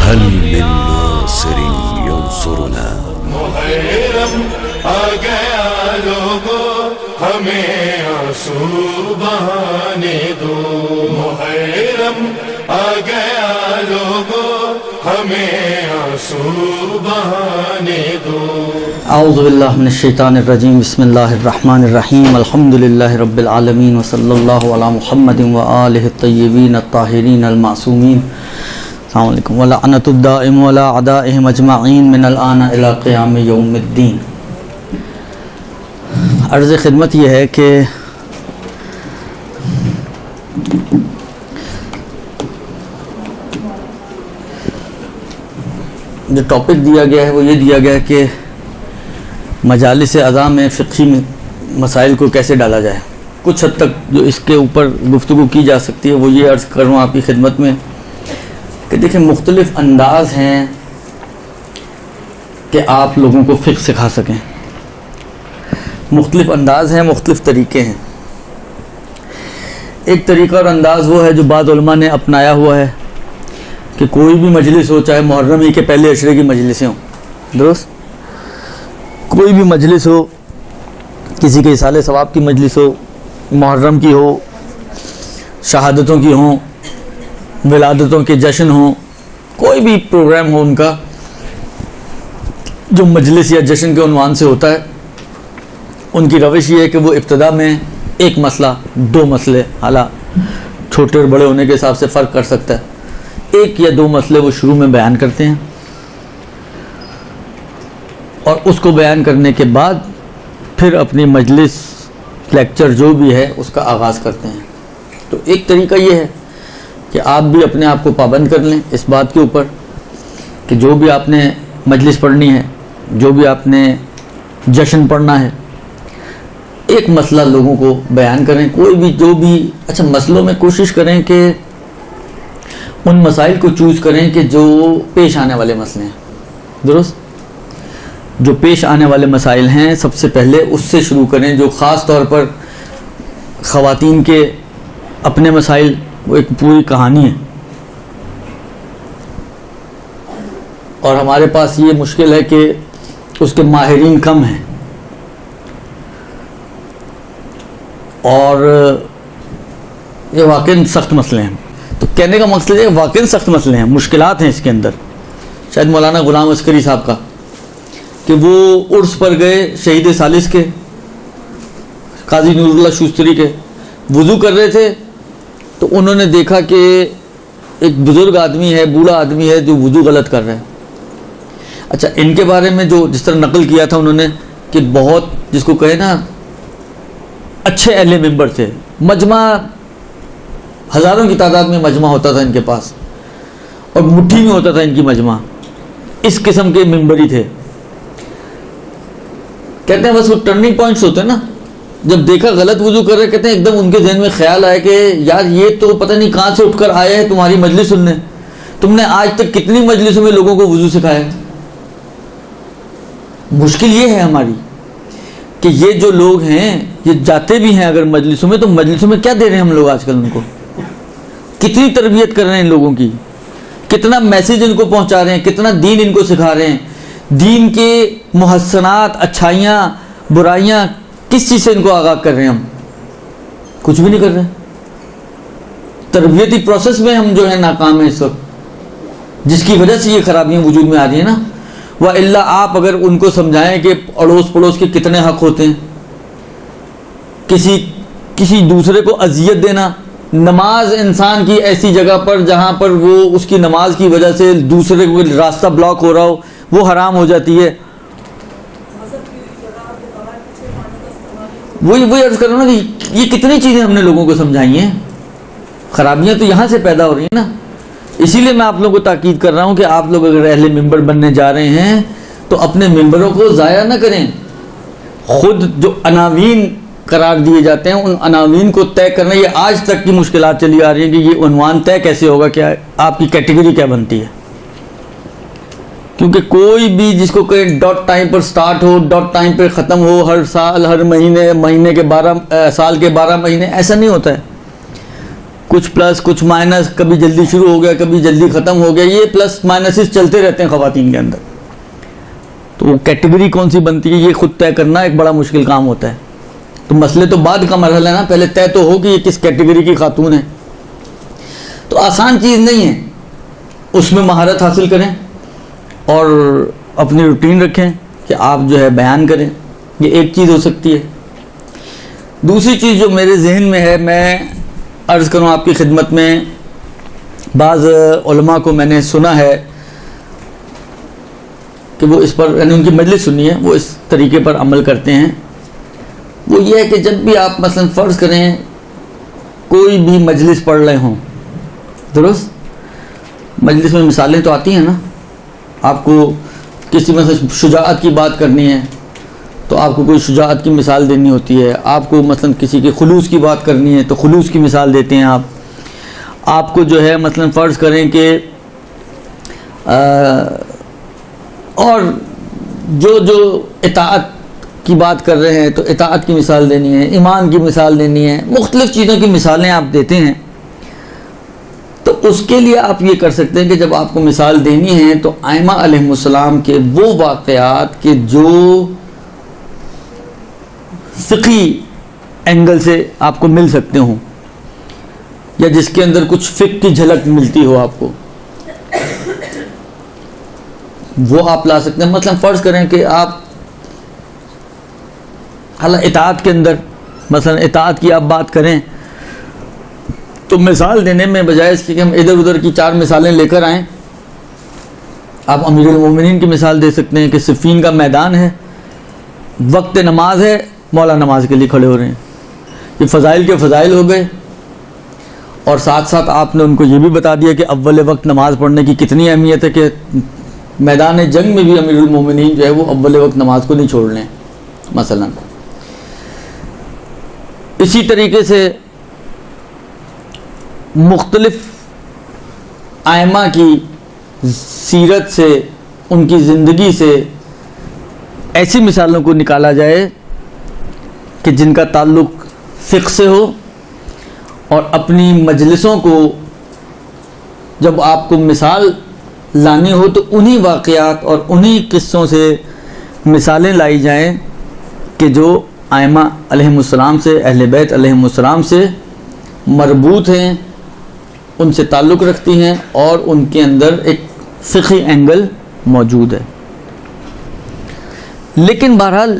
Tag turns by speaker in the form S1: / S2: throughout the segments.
S1: هل من ناصر ينصرنا؟
S2: محرم آ گیا لوگوں ہمیں آنسو بہانے دو، محرم آ گیا لوگوں ہمیں آنسو بہانے دو۔
S3: اعوذ باللہ من الشیطان الرجیم، بسم اللہ الرحمن الرحیم، الحمد للہ رب العالمین، وصلی اللہ علی محمد وآلہ الطیبین الطاہرین المعصومین، السلام علیکم، ولعنۃ الدائم ولی اعدائہم اجمعین من الآن الی قیام یوم الدین۔ عرض خدمت یہ ہے کہ جو ٹاپک دیا گیا ہے وہ یہ دیا گیا ہے کہ مجالس عزا میں فقہی مسائل کو کیسے ڈالا جائے۔ کچھ حد تک جو اس کے اوپر گفتگو کی جا سکتی ہے وہ یہ عرض کروں آپ کی خدمت میں کہ دیکھیں مختلف انداز ہیں کہ آپ لوگوں کو فقہ سکھا سکیں، مختلف انداز ہیں، مختلف طریقے ہیں۔ ایک طریقہ اور انداز وہ ہے جو بعض علماء نے اپنایا ہوا ہے کہ کوئی بھی مجلس ہو، چاہے محرم ہی کے پہلے عشرے کی مجلسیں ہوں، درست، کوئی بھی مجلس ہو، کسی کے اصالہ ثواب کی مجلس ہو، محرم کی ہو، شہادتوں کی ہوں، ولادتوں کے جشن ہوں، کوئی بھی پروگرام ہو ان کا جو مجلس یا جشن کے عنوان سے ہوتا ہے، ان کی روش یہ ہے کہ وہ ابتدا میں ایک مسئلہ، دو مسئلے، حالانکہ چھوٹے اور بڑے ہونے کے حساب سے فرق کر سکتا ہے، ایک یا دو مسئلے وہ شروع میں بیان کرتے ہیں اور اس کو بیان کرنے کے بعد پھر اپنی مجلس، لیکچر جو بھی ہے اس کا آغاز کرتے ہیں۔ تو ایک طریقہ یہ ہے کہ آپ بھی اپنے آپ کو پابند کر لیں اس بات کے اوپر کہ جو بھی آپ نے مجلس پڑھنی ہے، جو بھی آپ نے جشن پڑھنا ہے، ایک مسئلہ لوگوں کو بیان کریں، کوئی بھی جو بھی اچھا مسئلوں میں کوشش کریں کہ ان مسائل کو چوز کریں کہ جو پیش آنے والے مسئلے ہیں، درست، جو پیش آنے والے مسائل ہیں سب سے پہلے اس سے شروع کریں، جو خاص طور پر خواتین کے اپنے مسائل، وہ ایک پوری کہانی ہے اور ہمارے پاس یہ مشکل ہے کہ اس کے ماہرین کم ہیں اور یہ واقعی سخت مسئلے ہیں۔ تو کہنے کا مقصد ہے واقعی سخت مسئلے ہیں، مشکلات ہیں اس کے اندر۔ شاید مولانا غلام عسکری صاحب کا کہ وہ عرس پر گئے شہید ثالث کے، قاضی نور اللہ شوستری کے، وضو کر رہے تھے تو انہوں نے دیکھا کہ ایک بزرگ آدمی ہے، بوڑھا آدمی ہے جو وضو غلط کر رہا ہے۔ اچھا ان کے بارے میں جو جس طرح نقل کیا تھا انہوں نے کہ بہت، جس کو کہے نا، اچھے اہل منبر تھے، مجمع ہزاروں کی تعداد میں مجمع ہوتا تھا ان کے پاس اور مٹھی میں ہوتا تھا ان کی مجمع، اس قسم کے منبری تھے۔ کہتے ہیں بس وہ ٹرننگ پوائنٹس ہوتے ہیں نا، جب دیکھا غلط وضو کر رہے، کہتے ہیں ایک دم ان کے ذہن میں خیال آیا کہ یار یہ تو پتہ نہیں کہاں سے اٹھ کر آیا ہے تمہاری مجلس سننے، تم نے آج تک کتنی مجلسوں میں لوگوں کو وضو سکھایا ہے۔ مشکل یہ ہے ہماری کہ یہ جو لوگ ہیں یہ جاتے بھی ہیں اگر مجلسوں میں، تو مجلسوں میں کیا دے رہے ہیں ہم لوگ آج کل ان کو، کتنی تربیت کر رہے ہیں ان لوگوں کی، کتنا میسیج ان کو پہنچا رہے ہیں، کتنا دین ان کو سکھا رہے ہیں، دین کے محسنات، اچھائیاں، برائیاں، کس چیز سے ان کو آگاہ کر رہے ہیں؟ ہم کچھ بھی نہیں کر رہے، تربیتی پروسیس میں ہم جو ہے ناکام ہیں اس وقت، جس کی وجہ سے یہ خرابیاں وجود میں آ رہی ہیں نا۔ وَإِلَّا آپ اگر ان کو سمجھائیں کہ اڑوس پڑوس کے کتنے حق ہوتے ہیں، کسی دوسرے کو اذیت دینا، نماز انسان کی ایسی جگہ پر جہاں پر وہ اس کی نماز کی وجہ سے دوسرے کو راستہ بلاک ہو رہا ہو، وہ حرام ہو جاتی ہے۔ وہی عرض کر رہا ہوں نا کہ یہ کتنی چیزیں ہم نے لوگوں کو سمجھائی ہیں، خرابیاں تو یہاں سے پیدا ہو رہی ہیں نا۔ اسی لیے میں آپ لوگوں کو تاکید کر رہا ہوں کہ آپ لوگ اگر اہل منبر بننے جا رہے ہیں تو اپنے منبروں کو ضائع نہ کریں، خود جو عناوین قرار دیے جاتے ہیں ان عناوین کو طے کرنا، یہ آج تک کی مشکلات چلی آ رہی ہیں کہ یہ عنوان طے کیسے ہوگا، کیا آپ کی کیٹیگری کیا بنتی ہے، کیونکہ کوئی بھی جس کو کہ ڈاٹ ٹائم پر سٹارٹ ہو، ڈاٹ ٹائم پر ختم ہو، ہر سال، ہر مہینے کے 12 سال کے 12 مہینے، ایسا نہیں ہوتا ہے۔ کچھ پلس کچھ مائنس، کبھی جلدی شروع ہو گیا کبھی جلدی ختم ہو گیا، یہ پلس مائنسز چلتے رہتے ہیں خواتین کے اندر. تو وہ کیٹیگری کون سی بنتی ہے یہ خود طے کرنا ایک بڑا مشکل کام ہوتا ہے. تو مسئلے تو بعد کا مرحلہ ہے نا، پہلے طے تو ہو کہ یہ کس کیٹیگری کی خاتون ہے. تو آسان چیز نہیں ہے، اس میں مہارت حاصل کریں اور اپنی روٹین رکھیں کہ آپ جو ہے بیان کریں. یہ ایک چیز ہو سکتی ہے. دوسری چیز جو میرے ذہن میں ہے، میں عرض کروں آپ کی خدمت میں، بعض علماء کو میں نے سنا ہے کہ وہ اس پر، یعنی ان کی مجلس سنی ہے، وہ اس طریقے پر عمل کرتے ہیں. وہ یہ ہے کہ جب بھی آپ مثلا فرض کریں کوئی بھی مجلس پڑھ رہے ہوں، درست مجلس میں مثالیں تو آتی ہیں نا، آپ کو کسی مثلا شجاعت کی بات کرنی ہے تو آپ کو کوئی شجاعت کی مثال دینی ہوتی ہے. آپ کو مثلا کسی کے خلوص کی بات کرنی ہے تو خلوص کی مثال دیتے ہیں. آپ کو جو ہے مثلا فرض کریں کہ اور جو اطاعت کی بات کر رہے ہیں تو اطاعت کی مثال دینی ہے، ایمان کی مثال دینی ہے، مختلف چیزوں کی مثالیں آپ دیتے ہیں. تو اس کے لیے آپ یہ کر سکتے ہیں کہ جب آپ کو مثال دینی ہے تو ائمہ علیہم السلام کے وہ واقعات کہ جو فقہی اینگل سے آپ کو مل سکتے ہوں یا جس کے اندر کچھ فقہ کی جھلک ملتی ہو آپ کو، وہ آپ لا سکتے ہیں. مثلا فرض کریں کہ آپ اطاعت کے اندر مثلا اطاعت کی آپ بات کریں تو مثال دینے میں بجائے اس کے کہ ہم ادھر ادھر کی 4 مثالیں لے کر آئیں، آپ امیر المومنین کی مثال دے سکتے ہیں کہ صفین کا میدان ہے، وقت نماز ہے، مولا نماز کے لیے کھڑے ہو رہے ہیں. یہ فضائل کے فضائل ہو گئے. اور ساتھ ساتھ آپ نے ان کو یہ بھی بتا دیا کہ اول وقت نماز پڑھنے کی کتنی اہمیت ہے کہ میدان جنگ میں بھی امیر المومنین جو ہے وہ اول وقت نماز کو نہیں چھوڑ لیں مثلا. اسی طریقے سے مختلف ائمہ کی سیرت سے، ان کی زندگی سے ایسی مثالوں کو نکالا جائے کہ جن کا تعلق فقہ سے ہو، اور اپنی مجلسوں کو جب آپ کو مثال لانی ہو تو انہی واقعات اور انہی قصوں سے مثالیں لائی جائیں کہ جو ائمہ علیہم السلام سے، اہل بیت علیہم السلام سے مربوط ہیں، ان سے تعلق رکھتی ہیں اور ان کے اندر ایک فقہی اینگل موجود ہے. لیکن بہرحال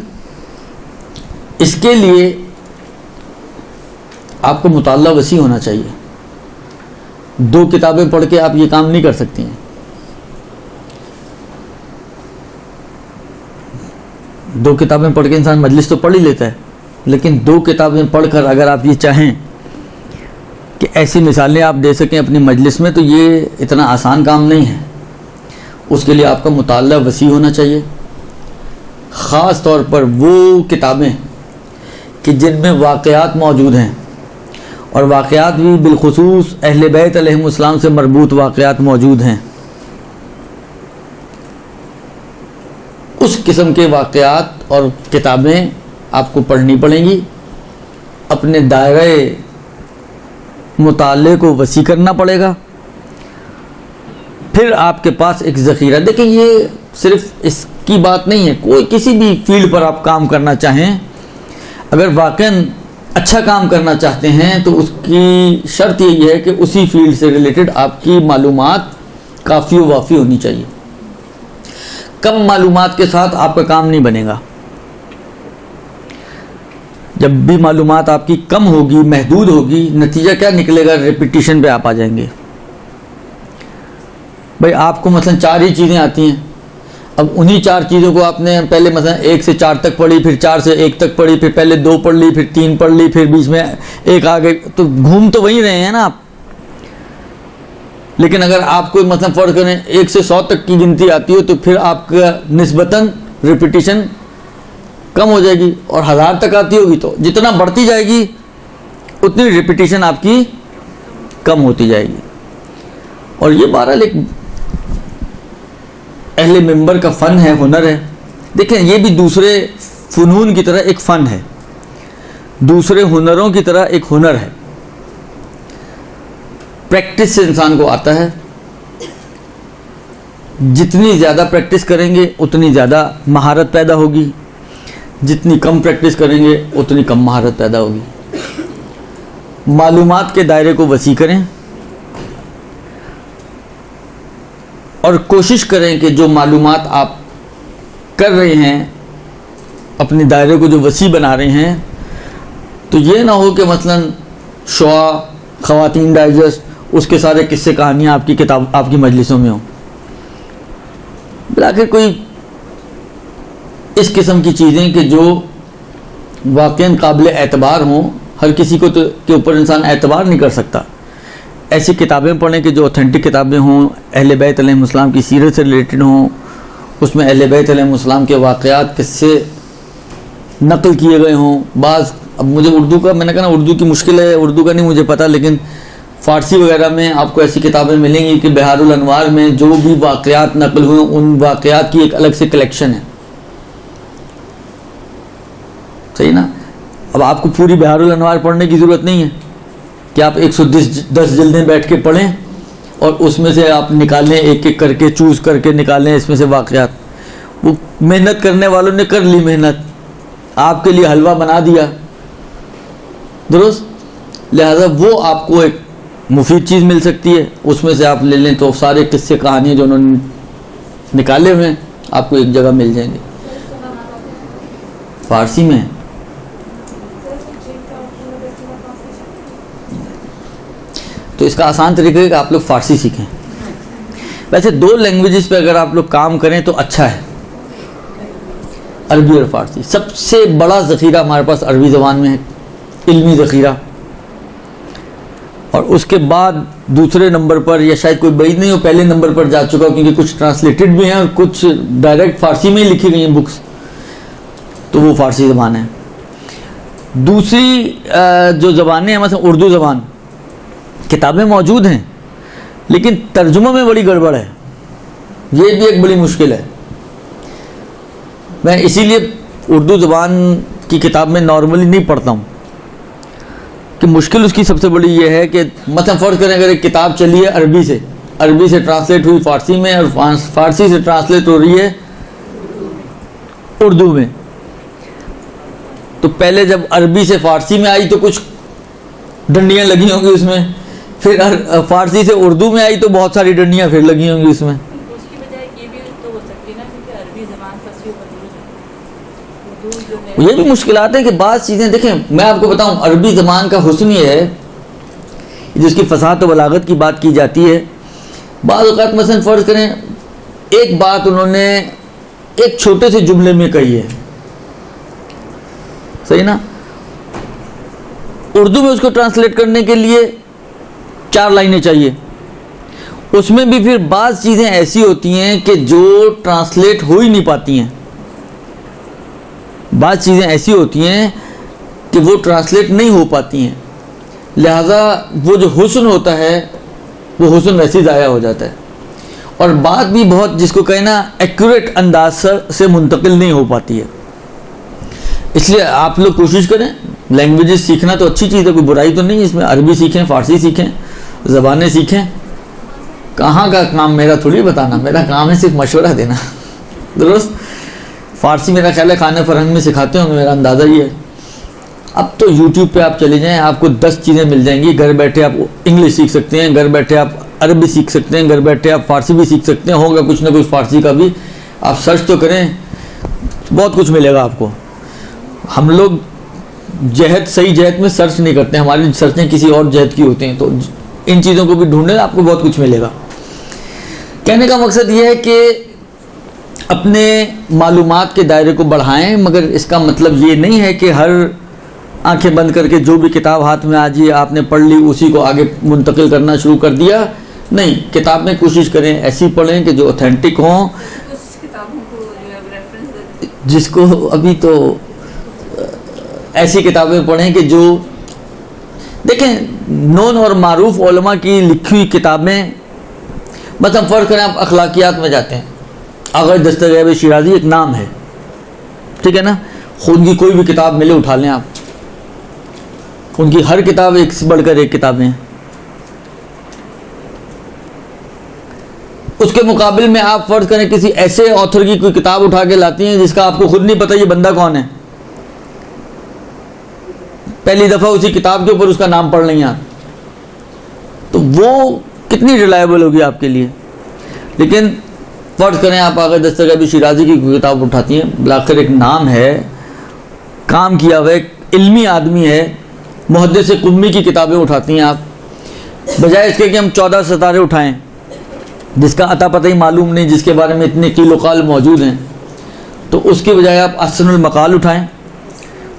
S3: اس کے لیے آپ کو مطالعہ وسیع ہونا چاہیے. 2 کتابیں پڑھ کے آپ یہ کام نہیں کر سکتی ہیں. 2 کتابیں پڑھ کے انسان مجلس تو پڑھ ہی لیتا ہے، لیکن 2 کتابیں پڑھ کر اگر آپ یہ چاہیں کہ ایسی مثالیں آپ دے سکیں اپنی مجلس میں تو یہ اتنا آسان کام نہیں ہے. اس کے لیے آپ کا مطالعہ وسیع ہونا چاہیے. خاص طور پر وہ کتابیں کہ جن میں واقعات موجود ہیں، اور واقعات بھی بالخصوص اہل بیت علیہم السلام سے مربوط واقعات موجود ہیں. اس قسم کے واقعات اور کتابیں آپ کو پڑھنی پڑیں گی. اپنے دائرہ مطالعے کو وسیع کرنا پڑے گا. پھر آپ کے پاس ایک ذخیرہ، دیکھیں یہ صرف اس کی بات نہیں ہے، کوئی کسی بھی فیلڈ پر آپ کام کرنا چاہیں، اگر واقعاً اچھا کام کرنا چاہتے ہیں تو اس کی شرط یہ ہے کہ اسی فیلڈ سے ریلیٹڈ آپ کی معلومات کافی و وافی ہونی چاہیے. کم معلومات کے ساتھ آپ کا کام نہیں بنے گا. جب بھی معلومات آپ کی کم ہوگی، محدود ہوگی، نتیجہ کیا نکلے گا؟ ریپیٹیشن پہ آپ آ جائیں گے. بھائی آپ کو مثلا 4 ہی چیزیں آتی ہیں، اب انہی 4 چیزوں کو آپ نے پہلے مثلا 1 سے 4 تک پڑھی، پھر 4 سے 1 تک پڑھی، پھر پہلے 2 پڑھ لی، پھر 3 پڑھ لی، پھر بیچ میں 1 آ گئی، تو گھوم تو وہیں رہے ہیں نا آپ. لیکن اگر آپ کو مثلا فرض کریں 1 سے 100 تک کی گنتی آتی ہو تو پھر آپ کا نسبتاً ریپیٹیشن کم ہو جائے گی، اور 1000 تک آتی ہوگی تو جتنا بڑھتی جائے گی اتنی ریپیٹیشن آپ کی کم ہوتی جائے گی. اور یہ بہرحال ایک اہل منبر کا فن ہے، ہنر ہے. دیکھیں یہ بھی دوسرے فنون کی طرح ایک فن ہے، دوسرے ہنروں کی طرح ایک ہنر ہے. پریکٹس سے انسان کو آتا ہے. جتنی زیادہ پریکٹس کریں گے اتنی زیادہ مہارت پیدا ہوگی, جتنی کم پریکٹس کریں گے اتنی کم مہارت پیدا ہوگی. معلومات کے دائرے کو وسیع کریں اور کوشش کریں کہ جو معلومات آپ کر رہے ہیں, اپنے دائرے کو جو وسیع بنا رہے ہیں, تو یہ نہ ہو کہ مثلا شعاع, خواتین ڈائجسٹ, اس کے سارے قصے کہانیاں آپ کی کتاب, آپ کی مجلسوں میں ہوں. بلاخر کوئی اس قسم کی چیزیں کہ جو واقعاً قابل اعتبار ہوں, ہر کسی کو تو کے اوپر انسان اعتبار نہیں کر سکتا. ایسی کتابیں پڑھیں کہ جو اوتھینٹک کتابیں ہوں, اہل بیت علیہ السلام کی سیرت سے ریلیٹڈ ہوں, اس میں اہل بیت علیہ السلام کے واقعات قصے نقل کیے گئے ہوں. بعض, اب مجھے اردو کا, میں نے کہا نا اردو کی مشکل ہے, اردو کا نہیں مجھے پتہ, لیکن فارسی وغیرہ میں آپ کو ایسی کتابیں ملیں گی کہ بہار الانوار میں جو بھی واقعات نقل ہوئے ان واقعات کی ایک الگ سے کلیکشن ہے. صحیح نا. اب آپ کو پوری بہار الانوار پڑھنے کی ضرورت نہیں ہے کہ آپ 110 جلدیں بیٹھ کے پڑھیں اور اس میں سے آپ نکالیں, ایک ایک کر کے چوز کر کے نکالیں اس میں سے واقعات. وہ محنت کرنے والوں نے کر لی محنت, آپ کے لیے حلوہ بنا دیا, درست. لہذا وہ آپ کو ایک مفید چیز مل سکتی ہے, اس میں سے آپ لے لیں تو سارے قصے کہانیاں جو انہوں نے نکالے ہوئے ہیں آپ کو ایک جگہ مل جائیں گے. فارسی میں تو اس کا آسان طریقہ ہے کہ آپ لوگ فارسی سیکھیں. ویسے 2 لینگویجز پہ اگر آپ لوگ کام کریں تو اچھا ہے, عربی اور فارسی. سب سے بڑا ذخیرہ ہمارے پاس عربی زبان میں ہے, علمی ذخیرہ, اور اس کے بعد دوسرے نمبر پر, یا شاید کوئی بعید نہیں ہو پہلے نمبر پر جا چکا ہو, کیونکہ کچھ ٹرانسلیٹڈ بھی ہیں اور کچھ ڈائریکٹ فارسی میں ہی لکھی گئی ہیں بکس, تو وہ فارسی زبان ہے. دوسری جو زبانیں ہیں, مثلا اردو زبان, کتابیں موجود ہیں لیکن ترجمہ میں بڑی گڑبڑ ہے, یہ بھی ایک بڑی مشکل ہے. میں اسی لیے اردو زبان کی کتاب میں نارملی نہیں پڑھتا ہوں, کہ مشکل اس کی سب سے بڑی یہ ہے کہ مثلا فرض کریں اگر ایک کتاب چلی ہے عربی سے ٹرانسلیٹ ہوئی فارسی میں, اور فارسی سے ٹرانسلیٹ ہو رہی ہے اردو میں, تو پہلے جب عربی سے فارسی میں آئی تو کچھ ڈنڈیاں لگی ہوں گی اس میں, پھر فارسی سے اردو میں آئی تو بہت ساری ڈنڈیاں پھر لگی ہوں گی اس میں.
S4: اس کی بجائے یہ بھی تو ہو سکتی ہے نا, کیونکہ عربی زبان فصیح و بدور ہے.
S3: یہ بھی مشکلات ہیں کہ بعض چیزیں دیکھیں, میں آپ کو بتاؤں عربی زبان کا حسن یہ ہے, جس کی فصاحت و بلاغت کی بات کی جاتی ہے, بعض اوقات مثلا فرض کریں ایک بات انہوں نے ایک چھوٹے سے جملے میں کہی ہے, صحیح نا, اردو میں اس کو ٹرانسلیٹ کرنے کے لیے 4 لائنیں چاہیے, اس میں بھی پھر بعض چیزیں ایسی ہوتی ہیں کہ جو ٹرانسلیٹ ہو ہی نہیں پاتی ہیں, بعض چیزیں ایسی ہوتی ہیں کہ وہ ٹرانسلیٹ نہیں ہو پاتی ہیں, لہذا وہ جو حسن ہوتا ہے وہ حسن ویسے ضائع ہو جاتا ہے, اور بات بھی بہت جس کو کہیں نا ایکوریٹ انداز سے منتقل نہیں ہو پاتی ہے. اس لیے آپ لوگ کوشش کریں, لینگویجز سیکھنا تو اچھی چیز ہے, کوئی برائی تو نہیں ہے اس میں, عربی سیکھیں, فارسی سیکھیں, زبانیں سیکھیں. کہاں کا کام میرا تھوڑی بتانا, میرا کام ہے صرف مشورہ دینا, درست. فارسی میرا خیال ہے خانہ فرہنگ میں سکھاتے ہوں گے, میرا اندازہ یہ ہے. اب تو یوٹیوب پہ آپ چلے جائیں, آپ کو 10 چیزیں مل جائیں گی. گھر بیٹھے آپ انگلش سیکھ سکتے ہیں, گھر بیٹھے آپ عربی سیکھ سکتے ہیں, گھر بیٹھے آپ فارسی بھی سیکھ سکتے ہیں, ہوگا کچھ نہ کچھ فارسی کا بھی. آپ سرچ تو کریں, بہت کچھ ملے گا آپ کو. ہم لوگ صحیح جہت میں سرچ نہیں کرتے, ہماری سرچیں کسی اور جہت کی ہوتی ہیں, تو ان چیزوں کو بھی ڈھونڈیں, آپ کو بہت کچھ ملے گا. کہنے کا مقصد یہ ہے کہ اپنے معلومات کے دائرے کو بڑھائیں, مگر اس کا مطلب یہ نہیں ہے کہ ہر آنکھیں بند کر کے جو بھی کتاب ہاتھ میں آ جائے آپ نے پڑھ لی اسی کو آگے منتقل کرنا شروع کر دیا. نہیں, کتاب میں کوشش کریں ایسی پڑھیں کہ جو اوتھینٹک ہوں, جس کو ابھی تو ایسی کتابیں پڑھیں کہ جو دیکھیں نون اور معروف علماء کی لکھی ہوئی کتابیں, مثلا فرض کریں آپ اخلاقیات میں جاتے ہیں, آغا دستگیب شیرازی ایک نام ہے, ٹھیک ہے نا, خود کی کوئی بھی کتاب ملے اٹھا لیں آپ, ان کی ہر کتاب ایک سے بڑھ کر ایک کتابیں ہیں. اس کے مقابل میں آپ فرض کریں کسی ایسے آتھر کی کوئی کتاب اٹھا کے لاتی ہیں جس کا آپ کو خود نہیں پتہ یہ بندہ کون ہے، پہلی دفعہ اسی کتاب کے اوپر اس کا نام پڑھ لیں آپ، تو وہ کتنی ریلائبل ہوگی آپ کے لیے. لیکن فرض کریں آپ آغا دستگیر شیرازی کی کوئی کتاب اٹھاتی ہیں، بلاخر ایک نام ہے، کام کیا ہوا ایک علمی آدمی ہے، محدث قمی کی کتابیں اٹھاتی ہیں آپ، بجائے اس کے کہ ہم 14 ستارے اٹھائیں جس کا عطا پتہ ہی معلوم نہیں، جس کے بارے میں اتنے قیل و قال موجود ہیں، تو اس کے بجائے آپ احسن المقال اٹھائیں،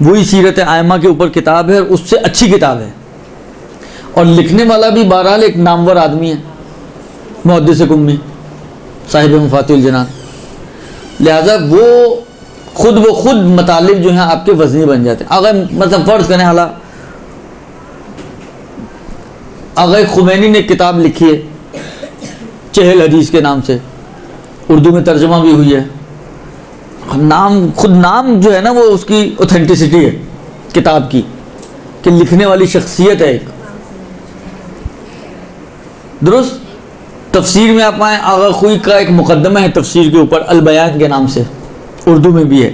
S3: وہی سیرت ائمہ کے اوپر کتاب ہے اور اس سے اچھی کتاب ہے، اور لکھنے والا بھی بہرحال ایک نامور آدمی ہے، محدث قمی صاحب مفاتیح الجنان. لہذا وہ خود مطالب جو ہیں آپ کے وزنی بن جاتے ہیں. اگر مثلا فرض کریں حالا آغا خمینی نے ایک کتاب لکھی ہے چہل حدیث کے نام سے، اردو میں ترجمہ بھی ہوئی ہے، نام جو ہے نا وہ اس کی اوتھینٹسٹی ہے کتاب کی، کہ لکھنے والی شخصیت ہے ایک درست. تفسیر میں آپ آئیں، آغا خوئی کا ایک مقدمہ ہے تفسیر کے اوپر البیان کے نام سے، اردو میں بھی ہے.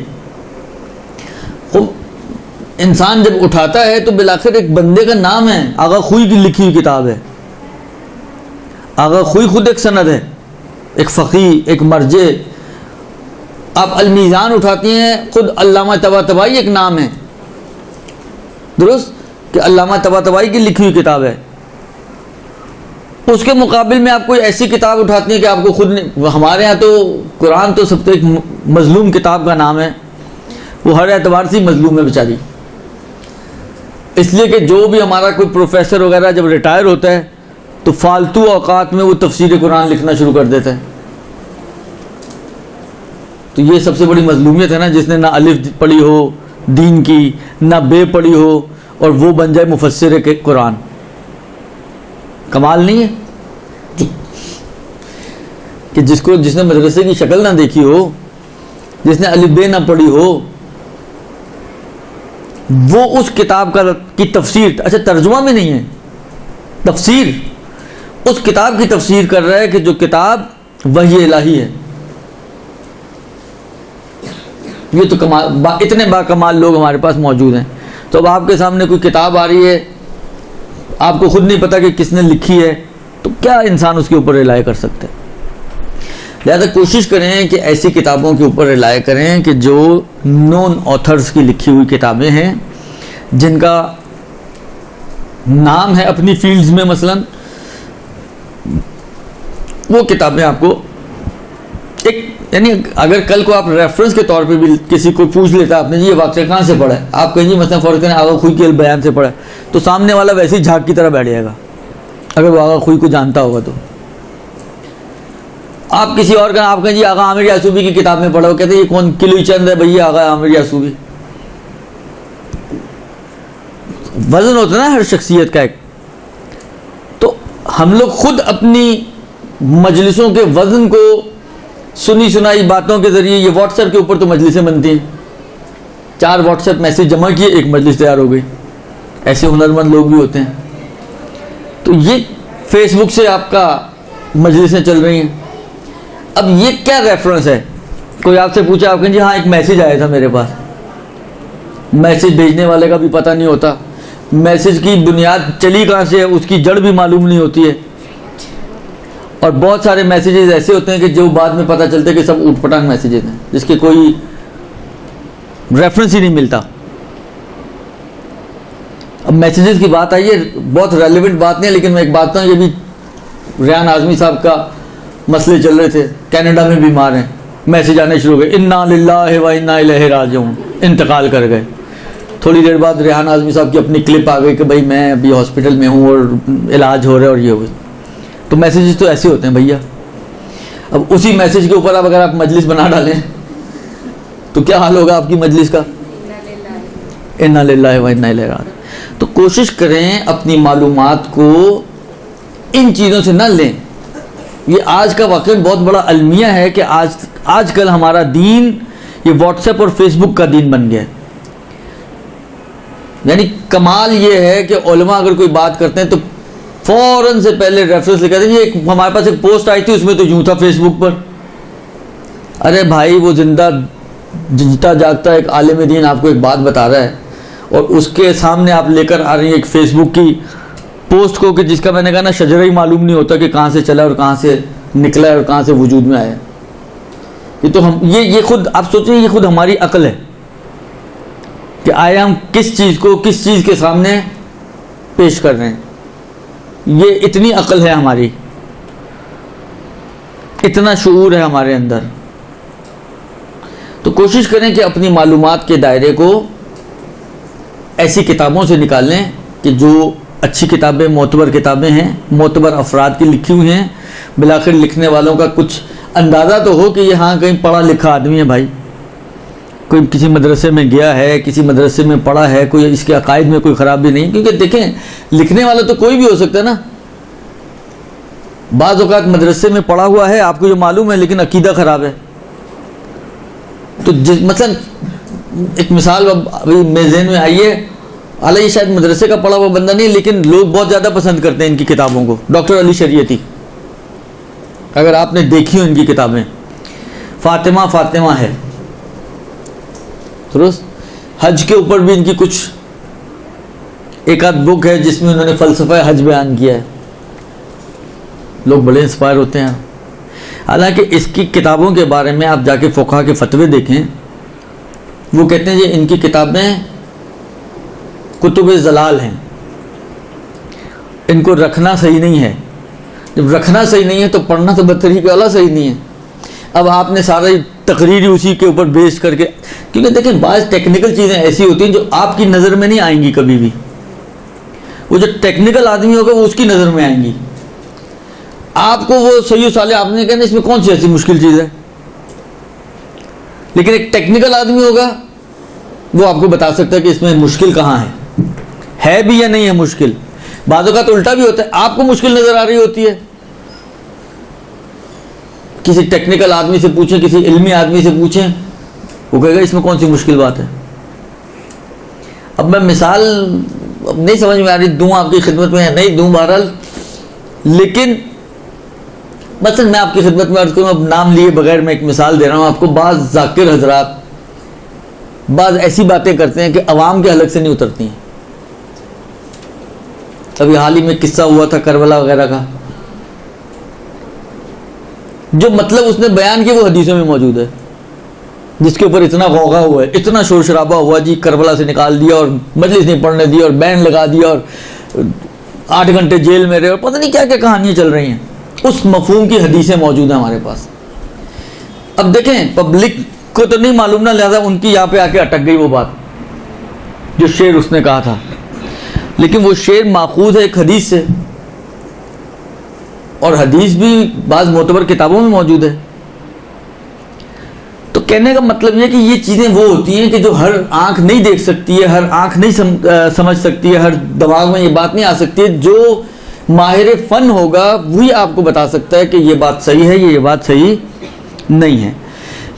S3: انسان جب اٹھاتا ہے تو بالآخر ایک بندے کا نام ہے، آغا خوئی کی لکھی ہوئی کتاب ہے. آغا خوئی خود ایک سند ہے، ایک فقیہ، ایک مرجع. آپ المیزان اٹھاتی ہیں، خود علامہ طباطبائی ایک نام ہے درست، کہ علامہ طباطبائی کی لکھی ہوئی کتاب ہے. اس کے مقابل میں آپ کوئی ایسی کتاب اٹھاتی ہیں کہ آپ کو خود نہیں. ہمارے ہاں تو قرآن تو سب سے ایک مظلوم کتاب کا نام ہے، وہ ہر اعتبار سے مظلوم ہے بیچاری، اس لیے کہ جو بھی ہمارا کوئی پروفیسر وغیرہ جب ریٹائر ہوتا ہے تو فالتو اوقات میں وہ تفسیر قرآن لکھنا شروع کر دیتا ہے. تو یہ سب سے بڑی مظلومیت ہے نا، جس نے نہ الف پڑھی ہو دین کی، نہ بے پڑھی ہو، اور وہ بن جائے مفسر کے قرآن. کمال نہیں ہے کہ جس نے مدرسے کی شکل نہ دیکھی ہو، جس نے الف بے نہ پڑھی ہو، وہ اس کتاب کی تفسیر، اچھا ترجمہ بھی نہیں ہے، تفسیر، اس کتاب کی تفسیر کر رہا ہے کہ جو کتاب وحی الہی ہے. یہ تو کمال، اتنے با کمال لوگ ہمارے پاس موجود ہیں. تو اب آپ کے سامنے کوئی کتاب آ رہی ہے، آپ کو خود نہیں پتا کہ کس نے لکھی ہے، تو کیا انسان اس کے اوپر رلائے کر سکتا ہے؟ لہذا کوشش کریں کہ ایسی کتابوں کے اوپر رلائے کریں کہ جو نون آتھرز کی لکھی ہوئی کتابیں ہیں، جن کا نام ہے اپنی فیلڈز میں. مثلا وہ کتابیں آپ کو ایک، یعنی اگر کل کو آپ ریفرنس کے طور پہ بھی کسی کو پوچھ لیتا آپ نے جی یہ واقعہ کہاں سے پڑھا ہے، آپ کہیں جی مثلا فرض کریں آغا خوئی کے البیان سے پڑھا ہے، تو سامنے والا ویسے ہی جھاگ کی طرح بیٹھ جائے گا اگر وہ آغا خوئی کو جانتا ہوگا. تو آپ کسی اور کا آپ کہیں جی آغا عامر یعصوبی کی کتاب میں پڑھا ہو، کہتے ہیں یہ کون کلوئی چند ہے بھیا آغا عامر یعصوبی. وزن ہوتا ہے نا ہر شخصیت کا ایک. تو ہم لوگ خود اپنی مجلسوں کے وزن کو سنی سنائی باتوں کے ذریعے، یہ واٹس ایپ کے اوپر تو مجلسیں بنتی ہیں، 4 واٹس ایپ میسیج جمع کیے ایک مجلس تیار ہو گئی. ایسے ہنرمند لوگ بھی ہوتے ہیں. تو یہ فیس بک سے آپ کا مجلسیں چل رہی ہیں. اب یہ کیا ریفرنس ہے؟ کوئی آپ سے پوچھا، آپ کہیں جی ہاں ایک میسیج آیا تھا میرے پاس. میسیج بھیجنے والے کا بھی پتہ نہیں ہوتا، میسیج کی بنیاد چلی کہاں سے ہے اس کی جڑ بھی معلوم نہیں ہوتی ہے. اور بہت سارے میسیجز ایسے ہوتے ہیں کہ جو بعد میں پتہ چلتے ہیں کہ سب اوٹ پٹانگ میسیجز ہیں جس کے کوئی ریفرنس ہی نہیں ملتا. اب میسیجز کی بات آئی ہے، بہت ریلیونٹ بات نہیں ہے، لیکن میں ایک بات ہوں، یہ بھی ریحان اعظمی صاحب کا مسئلے چل رہے تھے، کینیڈا میں بیمار ہیں، میسیج آنے شروع ہو گئے انا للہ و انا الیہ راجعون، انتقال کر گئے. تھوڑی دیر بعد ریحان اعظمی صاحب کی اپنی کلپ آ گئی کہ بھائی میں ابھی ہاسپٹل میں ہوں اور علاج ہو رہا ہے اور یہ ہو گئی. تو میسیجز تو ایسے ہوتے ہیں بھیا. اب اسی میسیج کے اوپر اگر آپ مجلس بنا ڈالیں تو کیا حال ہوگا آپ کی مجلس کا؟ انا للہ و انا الیہ راجعون. تو کوشش کریں اپنی معلومات کو ان چیزوں سے نہ لیں. یہ آج کا واقعہ بہت بڑا المیہ ہے کہ آج کل ہمارا دین یہ واٹس ایپ اور فیس بک کا دین بن گیا ہے. یعنی کمال یہ ہے کہ علماء اگر کوئی بات کرتے ہیں تو فوراً سے پہلے ریفرنس لکھا تھا. یہ ہمارے پاس ایک پوسٹ آئی تھی, اس میں تو یوں تھا فیس بک پر, ارے بھائی وہ زندہ جیتا جاگتا ایک عالم دین آپ کو ایک بات بتا رہا ہے, اور اس کے سامنے آپ لے کر آ رہی ہیں ایک فیس بک کی پوسٹ کو, کہ جس کا میں نے کہا نا شجرہ ہی معلوم نہیں ہوتا کہ کہاں سے چلا اور کہاں سے نکلا ہے اور کہاں سے وجود میں آیا. یہ تو ہم یہ خود آپ سوچیں, یہ خود ہماری عقل ہے کہ آیا ہم کس چیز کو کس چیز کے سامنے پیش کر رہے ہیں. یہ اتنی عقل ہے ہماری, اتنا شعور ہے ہمارے اندر. تو کوشش کریں کہ اپنی معلومات کے دائرے کو ایسی کتابوں سے نکالیں کہ جو اچھی کتابیں, معتبر کتابیں ہیں, معتبر افراد کی لکھی ہوئی ہیں. بالآخر لکھنے والوں کا کچھ اندازہ تو ہو کہ یہ ہاں کہیں پڑھا لکھا آدمی ہے بھائی, کوئی کسی مدرسے میں گیا ہے, کسی مدرسے میں پڑھا ہے, کوئی اس کے عقائد میں کوئی خرابی نہیں. کیونکہ دیکھیں لکھنے والا تو کوئی بھی ہو سکتا ہے نا. بعض اوقات مدرسے میں پڑھا ہوا ہے, آپ کو جو معلوم ہے, لیکن عقیدہ خراب ہے. تو مثلا ایک مثال ابھی میرے ذہن میں آئی ہے, حالانکہ شاید مدرسے کا پڑھا ہوا بندہ نہیں, لیکن لوگ بہت زیادہ پسند کرتے ہیں ان کی کتابوں کو. ڈاکٹر علی شریعتی, اگر آپ نے دیکھی ہو ان کی کتابیں, فاطمہ ہے درست. حج کے اوپر بھی ان کی کچھ ایک آدھ بک ہے جس میں انہوں نے فلسفہ حج بیان کیا ہے. لوگ بڑے انسپائر ہوتے ہیں. حالانکہ اس کی کتابوں کے بارے میں آپ جا کے فقہا کے فتوے دیکھیں, وہ کہتے ہیں کہ ان کی کتابیں کتب زلال ہیں, ان کو رکھنا صحیح نہیں ہے. جب رکھنا صحیح نہیں ہے تو پڑھنا تو بدترین اعلیٰ صحیح نہیں ہے. اب آپ نے سارا تقریر اسی کے اوپر بیس کر کے, کیونکہ دیکھیں بعض ٹیکنیکل چیزیں ایسی ہوتی ہیں جو آپ کی نظر میں نہیں آئیں گی کبھی بھی. وہ جو ٹیکنیکل آدمی ہوگا وہ اس کی نظر میں آئیں گی. آپ کو وہ صحیح و صالح آپ نے کہنا اس میں کون سی ایسی مشکل چیز ہے, لیکن ایک ٹیکنیکل آدمی ہوگا وہ آپ کو بتا سکتا ہے کہ اس میں مشکل کہاں ہے بھی یا نہیں ہے مشکل. بعض اوقات الٹا بھی ہوتا ہے, آپ کو مشکل نظر آ رہی ہوتی ہے, کسی ٹیکنیکل آدمی سے پوچھیں, کسی علمی آدمی سے پوچھیں, وہ کہے گا اس میں کون سی مشکل بات ہے. اب میں مثال اب نہیں سمجھ میں آ رہی دوں آپ کی خدمت میں یا نہیں دوں, بہرحال لیکن مثلا میں آپ کی خدمت میں عرض کروں, اب نام لیے بغیر میں ایک مثال دے رہا ہوں آپ کو. بعض ذاکر حضرات بعض ایسی باتیں کرتے ہیں کہ عوام کے حلق سے نہیں اترتی ہیں. ابھی حال ہی میں قصہ ہوا تھا کربلا وغیرہ کا, جو مطلب اس نے بیان کیا وہ حدیثوں میں موجود ہے, جس کے اوپر اتنا غوغا ہوا ہے, اتنا شور شرابہ ہوا, جی کربلا سے نکال دیا اور مجلس نہیں پڑھنے دی اور بین لگا دیا اور 8 گھنٹے جیل میں رہے اور پتہ نہیں کیا کیا کہانیاں چل رہی ہیں. اس مفہوم کی حدیثیں موجود ہیں ہمارے پاس. اب دیکھیں پبلک کو تو نہیں معلوم نا, لہذا ان کی یہاں پہ آ کے اٹک گئی وہ بات جو شعر اس نے کہا تھا, لیکن وہ شعر ماخوذ ہے ایک حدیث سے, اور حدیث بھی بعض معتبر کتابوں میں موجود ہے. تو کہنے کا مطلب یہ کہ یہ چیزیں وہ ہوتی ہیں کہ جو ہر آنکھ نہیں دیکھ سکتی ہے, ہر آنکھ نہیں سمجھ سکتی ہے, ہر دماغ میں یہ بات نہیں آ سکتی ہے. جو ماہر فن ہوگا وہی آپ کو بتا سکتا ہے کہ یہ بات صحیح ہے, یہ بات صحیح نہیں ہے.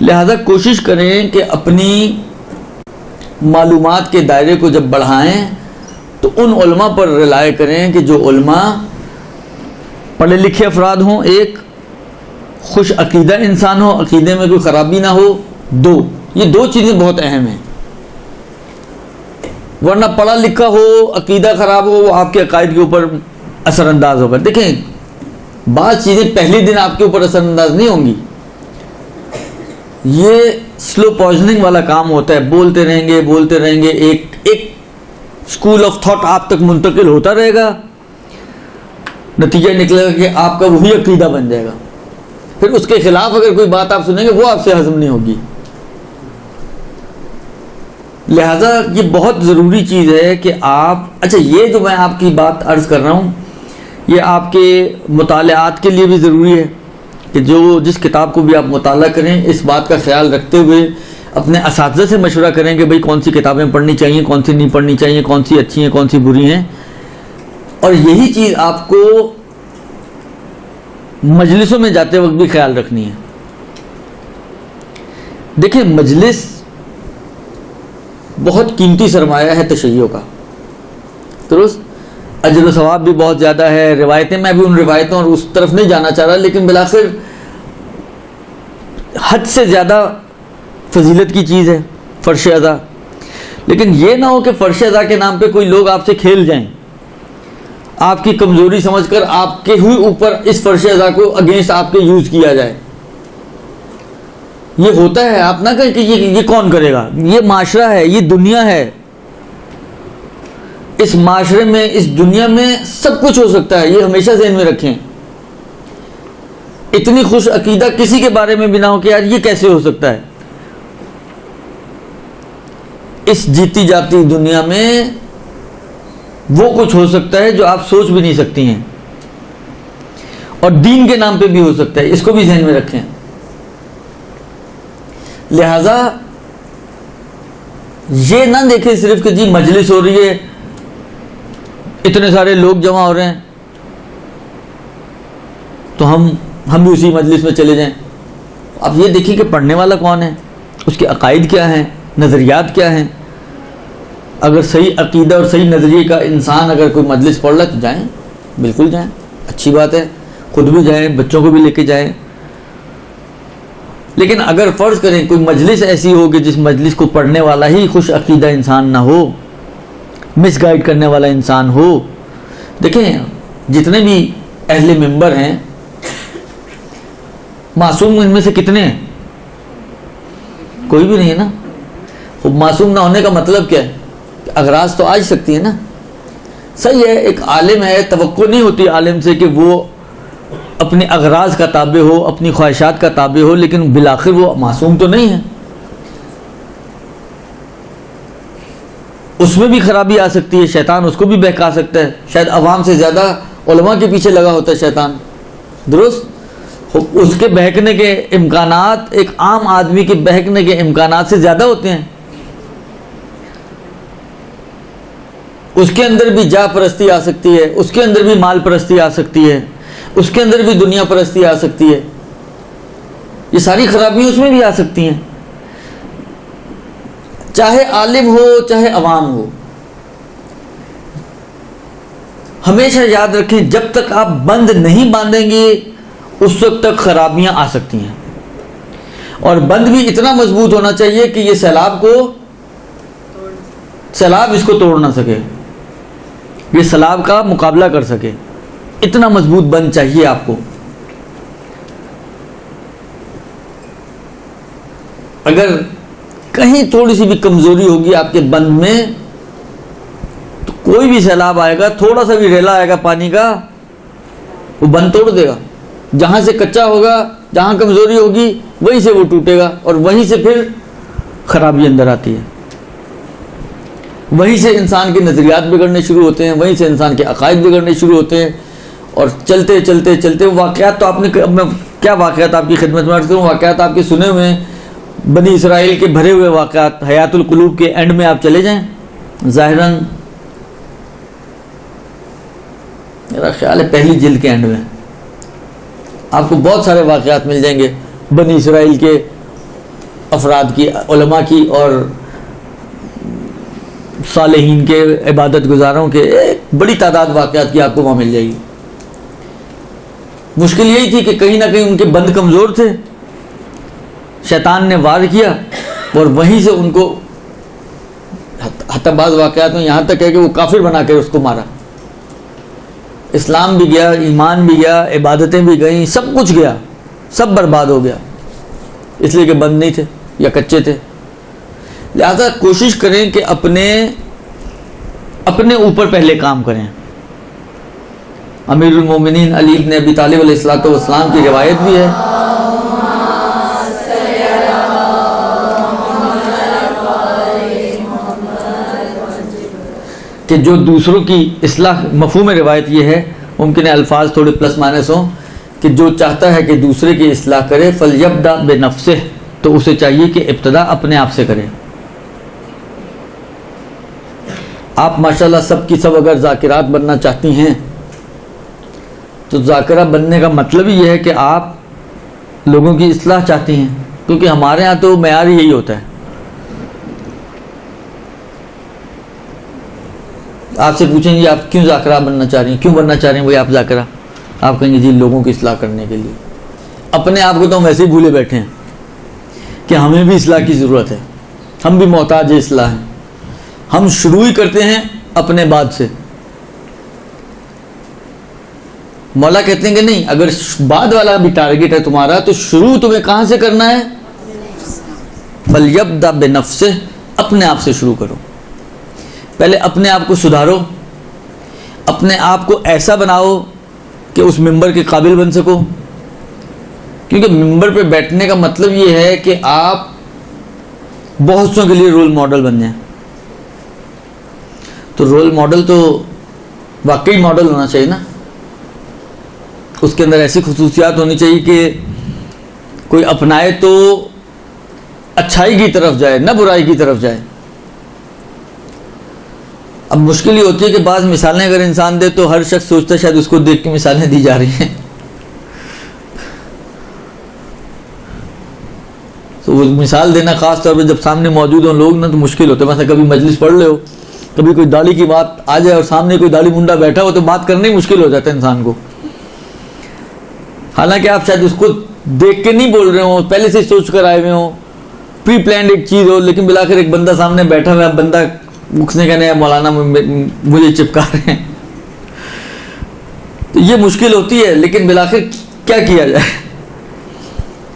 S3: لہذا کوشش کریں کہ اپنی معلومات کے دائرے کو جب بڑھائیں تو ان علماء پر رلائے کریں کہ جو علماء پڑھے لکھے افراد ہوں, ایک خوش عقیدہ انسان ہو, عقیدے میں کوئی خرابی نہ ہو, دو یہ دو چیزیں بہت اہم ہیں. ورنہ پڑھا لکھا ہو عقیدہ خراب ہو, وہ آپ کے عقائد کے اوپر اثر انداز ہوگا. دیکھیں بعض چیزیں پہلے دن آپ کے اوپر اثر انداز نہیں ہوں گی, یہ سلو پوائزننگ والا کام ہوتا ہے. بولتے رہیں گے ایک اسکول آف تھاٹ آپ تک منتقل ہوتا رہے گا, نتیجہ نکلے گا کہ آپ کا وہی عقیدہ بن جائے گا. پھر اس کے خلاف اگر کوئی بات آپ سنیں گے وہ آپ سے ہضم نہیں ہوگی. لہذا یہ بہت ضروری چیز ہے کہ آپ, اچھا یہ جو میں آپ کی بات عرض کر رہا ہوں یہ آپ کے مطالعات کے لیے بھی ضروری ہے کہ جس کتاب کو بھی آپ مطالعہ کریں اس بات کا خیال رکھتے ہوئے اپنے اساتذہ سے مشورہ کریں کہ بھئی کون سی کتابیں پڑھنی چاہیے, کون سی نہیں پڑھنی چاہیے, کون سی اچھی ہیں, کون سی بری ہیں. اور یہی چیز آپ کو مجلسوں میں جاتے وقت بھی خیال رکھنی ہے. دیکھیں مجلس بہت قیمتی سرمایہ ہے تشیع کا, درست. اجر و ثواب بھی بہت زیادہ ہے. روایتیں، میں بھی ان روایتوں اور اس طرف نہیں جانا چاہ رہا، لیکن بالآخر حد سے زیادہ فضیلت کی چیز ہے فرش ادا. لیکن یہ نہ ہو کہ فرش ادا کے نام پہ کوئی لوگ آپ سے کھیل جائیں، آپ کی کمزوری سمجھ کر آپ کے ہی اوپر اس فرش ادا کو اگینسٹ آپ کے یوز کیا جائے. یہ ہوتا ہے. آپ نہ کہیں کہ یہ کون کرے گا. یہ معاشرہ ہے، یہ دنیا ہے. اس معاشرے میں، اس دنیا میں سب کچھ ہو سکتا ہے. یہ ہمیشہ ذہن میں رکھیں. اتنی خوش عقیدہ کسی کے بارے میں بھی نہ ہو کہ یار یہ کیسے ہو سکتا ہے. اس جیتی جاتی دنیا میں وہ کچھ ہو سکتا ہے جو آپ سوچ بھی نہیں سکتی ہیں، اور دین کے نام پہ بھی ہو سکتا ہے. اس کو بھی ذہن میں رکھیں. لہذا یہ نہ دیکھیں صرف کہ جی مجلس ہو رہی ہے، اتنے سارے لوگ جمع ہو رہے ہیں تو ہم بھی اسی مجلس میں چلے جائیں. اب یہ دیکھیں کہ پڑھنے والا کون ہے، اس کے عقائد کیا ہیں، نظریات کیا ہیں. اگر صحیح عقیدہ اور صحیح نظریے کا انسان اگر کوئی مجلس پڑھ رہا ہے تو جائیں، بالکل جائیں، اچھی بات ہے. خود بھی جائیں، بچوں کو بھی لے کے جائیں. لیکن اگر فرض کریں کوئی مجلس ایسی ہو کہ جس مجلس کو پڑھنے والا ہی خوش عقیدہ انسان نہ ہو، مس گائیڈ کرنے والا انسان ہو. دیکھیں جتنے بھی اہل منبر ہیں، معصوم ان میں سے کتنے ہیں؟ کوئی بھی نہیں ہے نا. خب معصوم نہ ہونے کا مطلب کیا ہے؟ اغراض تو آ سکتی ہے نا. صحیح ہے، ایک عالم ہے، توقع نہیں ہوتی عالم سے کہ وہ اپنے اغراض کا تابع ہو، اپنی خواہشات کا تابع ہو، لیکن بالآخر وہ معصوم تو نہیں ہے. اس میں بھی خرابی آ سکتی ہے، شیطان اس کو بھی بہکا سکتا ہے. شاید عوام سے زیادہ علماء کے پیچھے لگا ہوتا ہے شیطان، درست؟ اس کے بہکنے کے امکانات ایک عام آدمی کے بہکنے کے امکانات سے زیادہ ہوتے ہیں. اس کے اندر بھی جاہ پرستی آ سکتی ہے، اس کے اندر بھی مال پرستی آ سکتی ہے، اس کے اندر بھی دنیا پرستی آ سکتی ہے. یہ ساری خرابیاں اس میں بھی آ سکتی ہیں، چاہے عالم ہو چاہے عوام ہو. ہمیشہ یاد رکھیں جب تک آپ بند نہیں باندھیں گے اس وقت تک خرابیاں آ سکتی ہیں. اور بند بھی اتنا مضبوط ہونا چاہیے کہ یہ سیلاب اس کو توڑ نہ سکے، یہ سیلاب کا مقابلہ کر سکے. اتنا مضبوط بند چاہیے آپ کو. اگر کہیں تھوڑی سی بھی کمزوری ہوگی آپ کے بند میں تو کوئی بھی سیلاب آئے گا، تھوڑا سا بھی ریلا آئے گا پانی کا، وہ بند توڑ دے گا. جہاں سے کچا ہوگا، جہاں کمزوری ہوگی وہیں سے وہ ٹوٹے گا، اور وہیں سے پھر خرابی اندر آتی ہے. وہیں سے انسان کے نظریات بگڑنے شروع ہوتے ہیں، وہیں سے انسان کے عقائد بگڑنے شروع ہوتے ہیں. اور چلتے چلتے چلتے واقعات تو آپ نے، اب میں کیا واقعات آپ کی خدمت میں عرض کروں. واقعات آپ کے سنے ہوئے ہیں، بنی اسرائیل کے بھرے ہوئے واقعات. حیات القلوب کے اینڈ میں آپ چلے جائیں، ظاہراً میرا خیال ہے پہلی جلد کے اینڈ میں آپ کو بہت سارے واقعات مل جائیں گے بنی اسرائیل کے افراد کی، علماء کی اور صالحین کے، عبادت گزاروں کے. ایک بڑی تعداد واقعات کی آپ کو وہاں مل جائے گی. مشکل یہی تھی کہ کہیں نہ کہیں ان کے بند کمزور تھے، شیطان نے وار کیا اور وہیں سے ان کو، حتی بعض واقعات میں یہاں تک ہے کہ وہ کافر بنا کے اس کو مارا. اسلام بھی گیا، ایمان بھی گیا، عبادتیں بھی گئیں، سب کچھ گیا، سب برباد ہو گیا، اس لیے کہ بند نہیں تھے یا کچے تھے. لہذا کوشش کریں کہ اپنے اوپر پہلے کام کریں. امیر المومنین علی بن ابی طالب علیہ الصلوۃ والسلام کی روایت بھی ہے کہ جو دوسروں کی اصلاح، مفہوم روایت یہ ہے، ممکن ہے الفاظ تھوڑے پلس مائنس ہوں، کہ جو چاہتا ہے کہ دوسرے کی اصلاح کرے فلیبدأ بنفسہ، تو اسے چاہیے کہ ابتدا اپنے آپ سے کرے. آپ ماشاءاللہ سب کی سب اگر ذاکرات بننا چاہتی ہیں تو ذاکرہ بننے کا مطلب ہی یہ ہے کہ آپ لوگوں کی اصلاح چاہتی ہیں، کیونکہ ہمارے ہاں تو معیار یہی ہوتا ہے. آپ سے پوچھیں گے آپ کیوں ذاکرہ بننا چاہ رہی ہیں، کیوں بننا چاہ رہے ہیں وہی آپ ذاکرہ؟ آپ کہیں گے جی لوگوں کی اصلاح کرنے کے لیے. اپنے آپ کو تو ہم ایسے ہی بھولے بیٹھے ہیں کہ ہمیں بھی اصلاح کی ضرورت ہے، ہم بھی محتاج اصلاح ہیں. ہم شروع ہی کرتے ہیں اپنے بعد سے. مولا کہتے ہیں کہ نہیں، اگر بعد والا بھی ٹارگیٹ ہے تمہارا تو شروع تمہیں کہاں سے کرنا ہے؟ فَلْيَبْدَأْ بِنَفْسِهِ، اپنے آپ سے شروع کرو. پہلے اپنے آپ کو سدھارو، اپنے آپ کو ایسا بناؤ کہ اس ممبر کے قابل بن سکو. کیونکہ ممبر پہ بیٹھنے کا مطلب یہ ہے کہ آپ بہت سوں کے لیے رول ماڈل بن جائیں. تو رول ماڈل تو واقعی ماڈل ہونا چاہیے نا، اس کے اندر ایسی خصوصیات ہونی چاہیے کہ کوئی اپنائے تو اچھائی کی طرف جائے، نہ برائی کی طرف جائے. اب مشکل یہ ہوتی ہے کہ بعض مثالیں اگر انسان دے تو ہر شخص سوچتا ہے شاید اس کو دیکھ کے مثالیں دی جا رہی ہیں. تو وہ مثال دینا خاص طور پہ جب سامنے موجود ہوں لوگ نا تو مشکل ہوتا ہے. مثلا کبھی مجلس پڑھ رہے ہو، کبھی کوئی داڑھی کی بات آ جائے اور سامنے کوئی داڑھی منڈا بیٹھا ہو تو بات کرنا ہی مشکل ہو جاتا ہے انسان کو. حالانکہ آپ شاید اس کو دیکھ کے نہیں بول رہے ہوں، پہلے سے سوچ کر آئے ہوئے ہوں، پری پلانڈ ایک چیز ہو، لیکن بالآخر ایک بندہ سامنے بیٹھا ہوا ہے، بندہ اس نے کہنا ہے مولانا مجھے چپکا رہے ہیں. تو یہ مشکل ہوتی ہے، لیکن بالآخر کیا کیا جائے.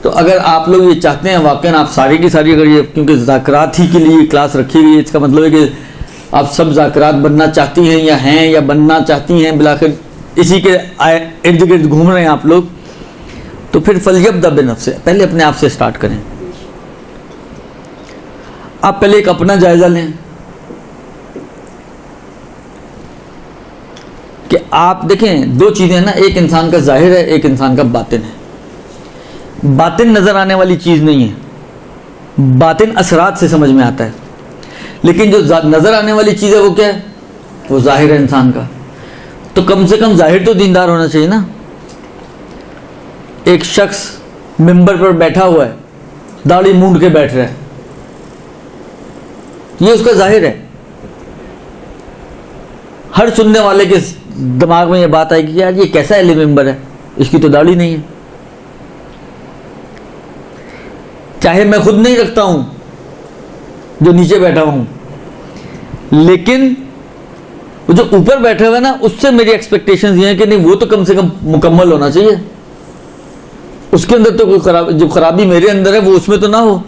S3: تو اگر آپ لوگ یہ چاہتے ہیں واقعاً آپ ساری کی ساری، اگر یہ کیونکہ ذاکرات ہی کے لیے کلاس رکھی گئی، اس کا مطلب ہے کہ آپ سب ذاکرات بننا چاہتی ہیں یا ہیں یا بننا چاہتی ہیں، بالآخر اسی کے ارد گرد گھوم رہے ہیں آپ لوگ، تو پھر فَلْيَبْدَأْ بِنَفْسِهِ، پہلے اپنے آپ سے سٹارٹ کریں. آپ پہلے ایک اپنا جائزہ لیں کہ آپ دیکھیں دو چیزیں ہیں نا، ایک انسان کا ظاہر ہے، ایک انسان کا باطن ہے. باطن نظر آنے والی چیز نہیں ہے، باطن اثرات سے سمجھ میں آتا ہے، لیکن جو نظر آنے والی چیز ہے وہ کیا ہے؟ وہ ظاہر ہے انسان کا. تو کم سے کم ظاہر تو دیندار ہونا چاہیے نا. ایک شخص ممبر پر بیٹھا ہوا ہے، داڑھی مونڈ کے بیٹھ رہا ہے، یہ اس کا ظاہر ہے. ہر سننے والے کے دماغ میں یہ بات آئے کہ یار یہ کیسا اہل ممبر ہے، اس کی تو داڑھی نہیں ہے. چاہے میں خود نہیں رکھتا ہوں جو نیچے بیٹھا ہوں، لیکن جو اوپر بیٹھا ہوا ہے نا اس سے میری ایکسپیکٹیشنز یہ ہیں کہ نہیں وہ تو کم سے کم مکمل ہونا چاہیے. اس کے اندر تو کوئی جو خرابی میرے اندر ہے وہ اس میں تو نہ ہو.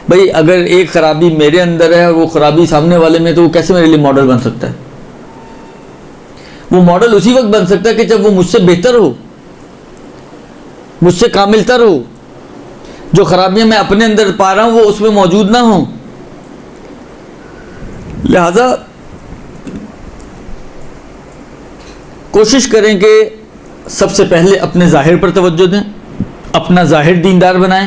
S3: بھائی اگر ایک خرابی میرے اندر ہے اور وہ خرابی سامنے والے میں، تو وہ کیسے میرے لیے ماڈل بن سکتا ہے؟ وہ ماڈل اسی وقت بن سکتا ہے کہ جب وہ مجھ سے بہتر ہو، مجھ سے کامل تر ہو. جو خرابیاں میں اپنے اندر پا رہا ہوں وہ اس میں موجود نہ ہوں. لہذا کوشش کریں کہ سب سے پہلے اپنے ظاہر پر توجہ دیں، اپنا ظاہر دیندار بنائیں.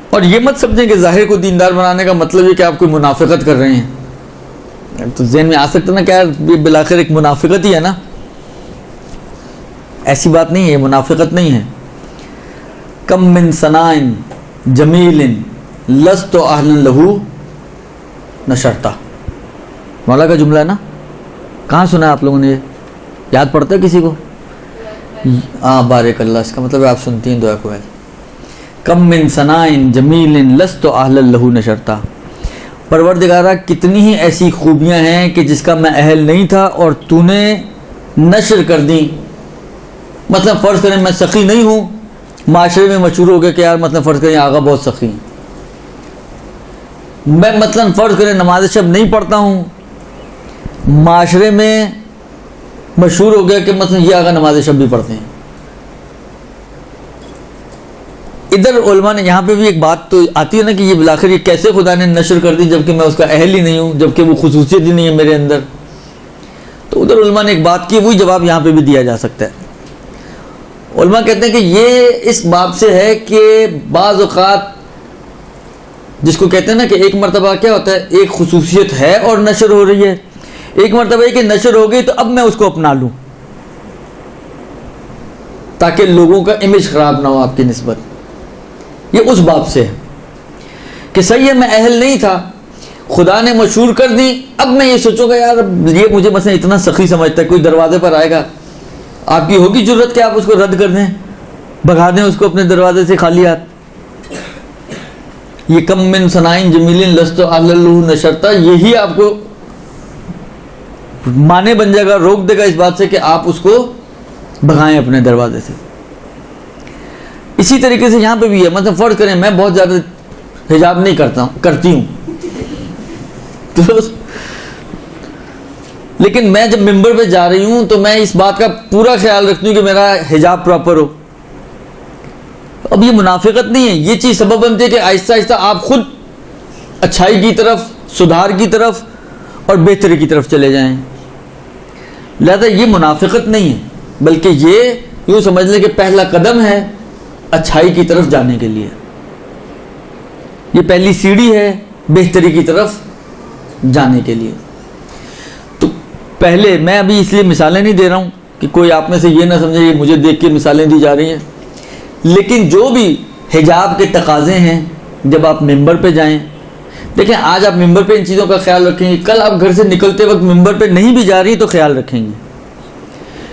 S3: اور یہ مت سمجھیں کہ ظاہر کو دیندار بنانے کا مطلب یہ کہ آپ کوئی منافقت کر رہے ہیں. تو ذہن میں آ سکتا نا کہ یار یہ بالآخر ایک منافقت ہی ہے نا. ایسی بات نہیں ہے، یہ منافقت نہیں ہے. کم من ثناء جمیل لست اہلا لہ نشرتا، مولا کا جملہ ہے نا. کہاں سنا ہے آپ لوگوں نے؟ یاد پڑتا ہے کسی کو؟ بارک اللہ، اس کا مطلب ہے آپ سنتی ہیں دعا کو. ہے کم من ثناء جمیل لست اہلا لہ نشرتا، پروردگارہ کتنی ہی ایسی خوبیاں ہیں کہ جس کا میں اہل نہیں تھا اور تو نے نشر کر دی. مثلا فرض کریں میں سخی نہیں ہوں، معاشرے میں مشہور ہو گیا کہ یار مثلا فرض کریں آغا بہت سخی ہیں. میں مثلا فرض کریں نماز شب نہیں پڑھتا ہوں، معاشرے میں مشہور ہو گیا کہ مثلا یہ آغا نماز شب بھی پڑھتے ہیں. ادھر علماء نے یہاں پہ بھی ایک بات تو آتی ہے نا کہ یہ بالآخر یہ کیسے خدا نے نشر کر دی جبکہ میں اس کا اہل ہی نہیں ہوں، جبکہ وہ خصوصیت ہی نہیں ہے میرے اندر. تو ادھر علماء نے ایک بات کی، وہی جواب یہاں پہ بھی دیا جا سکتا ہے. علماء کہتے ہیں کہ یہ اس باب سے ہے کہ بعض اوقات جس کو کہتے ہیں نا کہ ایک مرتبہ کیا ہوتا ہے، ایک خصوصیت ہے اور نشر ہو رہی ہے، ایک مرتبہ یہ کہ نشر ہو گئی تو اب میں اس کو اپنا لوں تاکہ لوگوں کا امیج خراب نہ ہو آپ کی نسبت. یہ اس باب سے ہے کہ صحیح ہے میں اہل نہیں تھا، خدا نے مشہور کر دی. اب میں یہ سوچوں گا یار یہ مجھے مثلا اتنا سخی سمجھتا ہے, کوئی دروازے پر آئے گا, آپ کی ہوگی ضرورت کہ آپ اس کو رد کر دیں, بھگا دیں اس کو اپنے دروازے سے خالی ہاتھ؟ یہ کم من صنائن جمیل لست اہلہ نشرتا, یہی آپ کو مانے بن جائے گا, روک دے گا اس بات سے کہ آپ اس کو بھگائیں اپنے دروازے سے. اسی طریقے سے یہاں پہ بھی ہے, مطلب فرض کریں میں بہت زیادہ حجاب نہیں کرتی ہوں تو لیکن میں جب ممبر پہ جا رہی ہوں تو میں اس بات کا پورا خیال رکھتی ہوں کہ میرا حجاب پراپر ہو. اب یہ منافقت نہیں ہے, یہ چیز سبب بنتی ہے کہ آہستہ آہستہ آپ خود اچھائی کی طرف, سدھار کی طرف اور بہتری کی طرف چلے جائیں. لہذا یہ منافقت نہیں ہے, بلکہ یہ یوں سمجھ لیں کہ پہلا قدم ہے اچھائی کی طرف جانے کے لیے. یہ پہلی سیڑھی ہے بہتری کی طرف جانے کے لیے. تو پہلے میں ابھی اس لیے مثالیں نہیں دے رہا ہوں کہ کوئی آپ میں سے یہ نہ سمجھے کہ مجھے دیکھ کے مثالیں دی جا رہی ہیں, لیکن جو بھی حجاب کے تقاضے ہیں جب آپ ممبر پہ جائیں, دیکھیں آج آپ ممبر پہ ان چیزوں کا خیال رکھیں گے, کل آپ گھر سے نکلتے وقت ممبر پہ نہیں بھی جا رہی تو خیال رکھیں گے,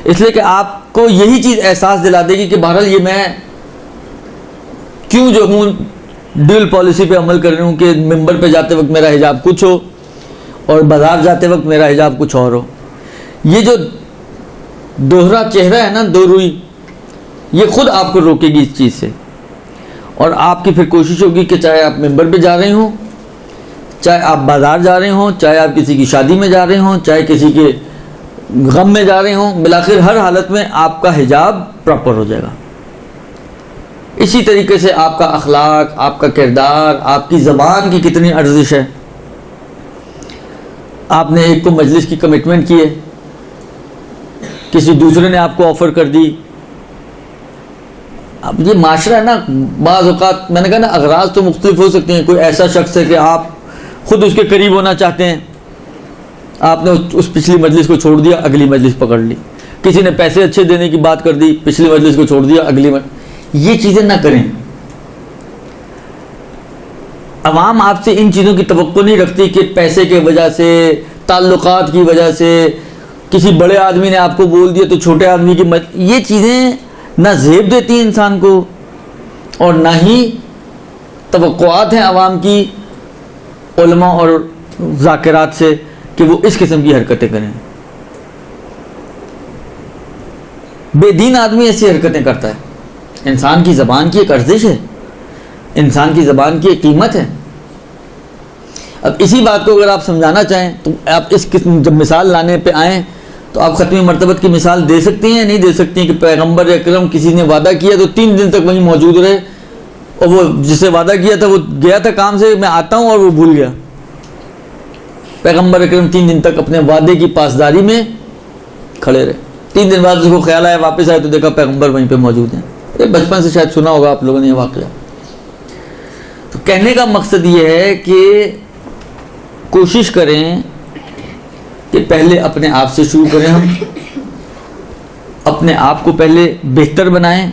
S3: اس لیے کہ آپ کو یہی چیز احساس دلا دے گی کہ بہرحال یہ میں کیوں جو ہوں ڈیول پالیسی پہ عمل کر رہی ہوں کہ ممبر پہ جاتے وقت میرا حجاب کچھ ہو اور بازار جاتے وقت میرا حجاب کچھ اور ہو. یہ جو دوہرا چہرہ ہے نا, دو روئی, یہ خود آپ کو روکے گی اس چیز سے, اور آپ کی پھر کوشش ہوگی کہ چاہے آپ ممبر پہ جا رہے ہوں, چاہے آپ بازار جا رہے ہوں, چاہے آپ کسی کی شادی میں جا رہے ہوں, چاہے کسی کے غم میں جا رہے ہوں, بالآخر ہر حالت میں آپ کا حجاب پراپر ہو جائے گا. اسی طریقے سے آپ کا اخلاق, آپ کا کردار, آپ کی زبان کی کتنی ارزش ہے. آپ نے ایک کو مجلس کی کمٹمنٹ کی ہے, کسی دوسرے نے آپ کو آفر کر دی. اب یہ معاشرہ ہے نا, بعض اوقات میں نے کہا نا اغراض تو مختلف ہو سکتے ہیں. کوئی ایسا شخص ہے کہ آپ خود اس کے قریب ہونا چاہتے ہیں, آپ نے اس پچھلی مجلس کو چھوڑ دیا, اگلی مجلس پکڑ لی. کسی نے پیسے اچھے دینے کی بات کر دی, پچھلی مجلس کو چھوڑ دیا, اگلی مجلس. یہ چیزیں نہ کریں. عوام آپ سے ان چیزوں کی توقع نہیں رکھتی کہ پیسے کی وجہ سے, تعلقات کی وجہ سے, کسی بڑے آدمی نے آپ کو بول دیا تو چھوٹے آدمی کی یہ چیزیں نہ زیب دیتی ہیں انسان کو, اور نہ ہی توقعات ہیں عوام کی علماء اور ذاکرات سے کہ وہ اس قسم کی حرکتیں کریں. بے دین آدمی ایسی حرکتیں کرتا ہے. انسان کی زبان کی ایک ارزش ہے, انسان کی زبان کی ایک قیمت ہے. اب اسی بات کو اگر آپ سمجھانا چاہیں تو آپ اس قسم جب مثال لانے پہ آئیں تو آپ ختمی مرتبت کی مثال دے سکتی ہیں, نہیں دے سکتی ہیں کہ پیغمبر اکرم کسی نے وعدہ کیا تو 3 دن تک وہیں موجود رہے, اور وہ جس سے وعدہ کیا تھا وہ گیا تھا کام سے, میں آتا ہوں اور وہ بھول گیا. پیغمبر اکرم 3 دن تک اپنے وعدے کی پاسداری میں کھڑے رہے. 3 دن بعد اس کو خیال آیا, واپس آئے تو دیکھا پیغمبر وہیں پہ موجود ہیں. بچپن سے شاید سنا ہوگا آپ لوگوں نے یہ واقعہ. تو کہنے کا مقصد یہ ہے کہ کوشش کریں کہ پہلے اپنے آپ سے شروع کریں, ہم اپنے آپ کو پہلے بہتر بنائیں,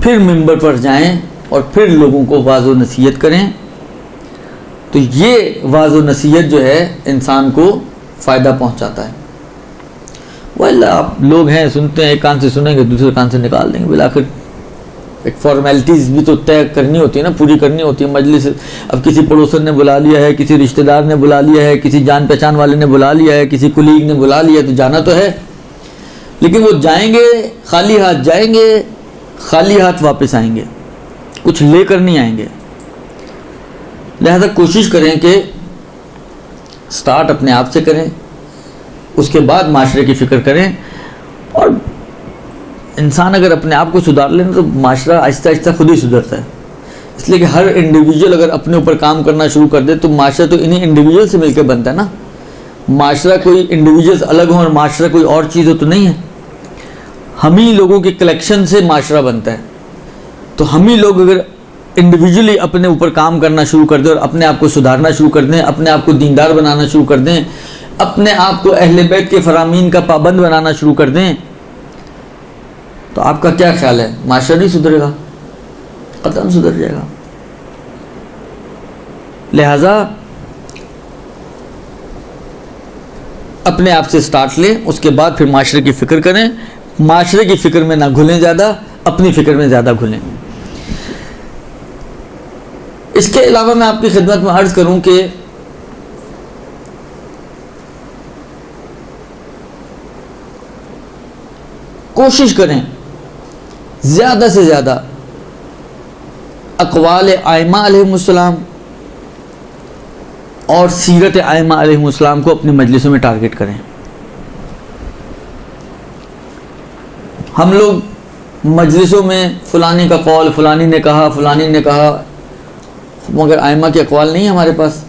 S3: پھر ممبر پر جائیں اور پھر لوگوں کو واعظ و نصیحت کریں. تو یہ واعظ و نصیحت جو ہے انسان کو فائدہ پہنچاتا ہے. واللہ آپ لوگ ہیں, سنتے ہیں, ایک کان سے سنیں گے دوسرے کان سے نکال دیں گے. بالآخر ایک فارمیلٹیز بھی تو طے کرنی ہوتی ہے نا, پوری کرنی ہوتی ہے. مجلس اب کسی پڑوسن نے بلا لیا ہے, کسی رشتہ دار نے بلا لیا ہے, کسی جان پہچان والے نے بلا لیا ہے, کسی کلیگ نے بلا لیا ہے, تو جانا تو ہے. لیکن وہ جائیں گے خالی ہاتھ جائیں گے, خالی ہاتھ واپس آئیں گے, کچھ لے کر نہیں آئیں گے. لہذا کوشش کریں کہ سٹارٹ اپنے آپ سے کریں, اس کے بعد معاشرے کی فکر کریں. اور انسان اگر اپنے آپ کو سدھار لے تو معاشرہ آہستہ آہستہ خود ہی سدھرتا ہے. اس لیے کہ ہر انڈیویجول اگر اپنے اوپر کام کرنا شروع کر دے تو معاشرہ تو انہیں انڈیویجول سے مل کے بنتا ہے نا. معاشرہ کوئی انڈیویجولز الگ ہوں اور معاشرہ کوئی اور چیز ہو تو نہیں ہے. ہم ہی لوگوں کے کلیکشن سے معاشرہ بنتا ہے. تو ہم ہی لوگ اگر انڈیویجولی اپنے اوپر کام کرنا شروع کر دیں اور اپنے آپ کو سدھارنا شروع کر دیں, اپنے آپ کو دیندار بنانا شروع کر دیں, اپنے آپ کو اہل بیت کے فرامین کا پابند بنانا شروع کر دیں, تو آپ کا کیا خیال ہے معاشرہ نہیں سدھرے گا؟ قطعاً سدھر جائے گا. لہذا اپنے آپ سے سٹارٹ لیں, اس کے بعد پھر معاشرے کی فکر کریں. معاشرے کی فکر میں نہ گھلیں زیادہ, اپنی فکر میں زیادہ گھلیں. اس کے علاوہ میں آپ کی خدمت میں عرض کروں کہ کوشش کریں زیادہ سے زیادہ اقوال ائمہ علیہم السلام اور سیرت ائمہ علیہم السلام کو اپنی مجلسوں میں ٹارگٹ کریں. ہم لوگ مجلسوں میں فلانی کا قول, فلانی نے کہا, فلانی نے کہا, مگر ائمہ کے اقوال نہیں ہمارے پاس.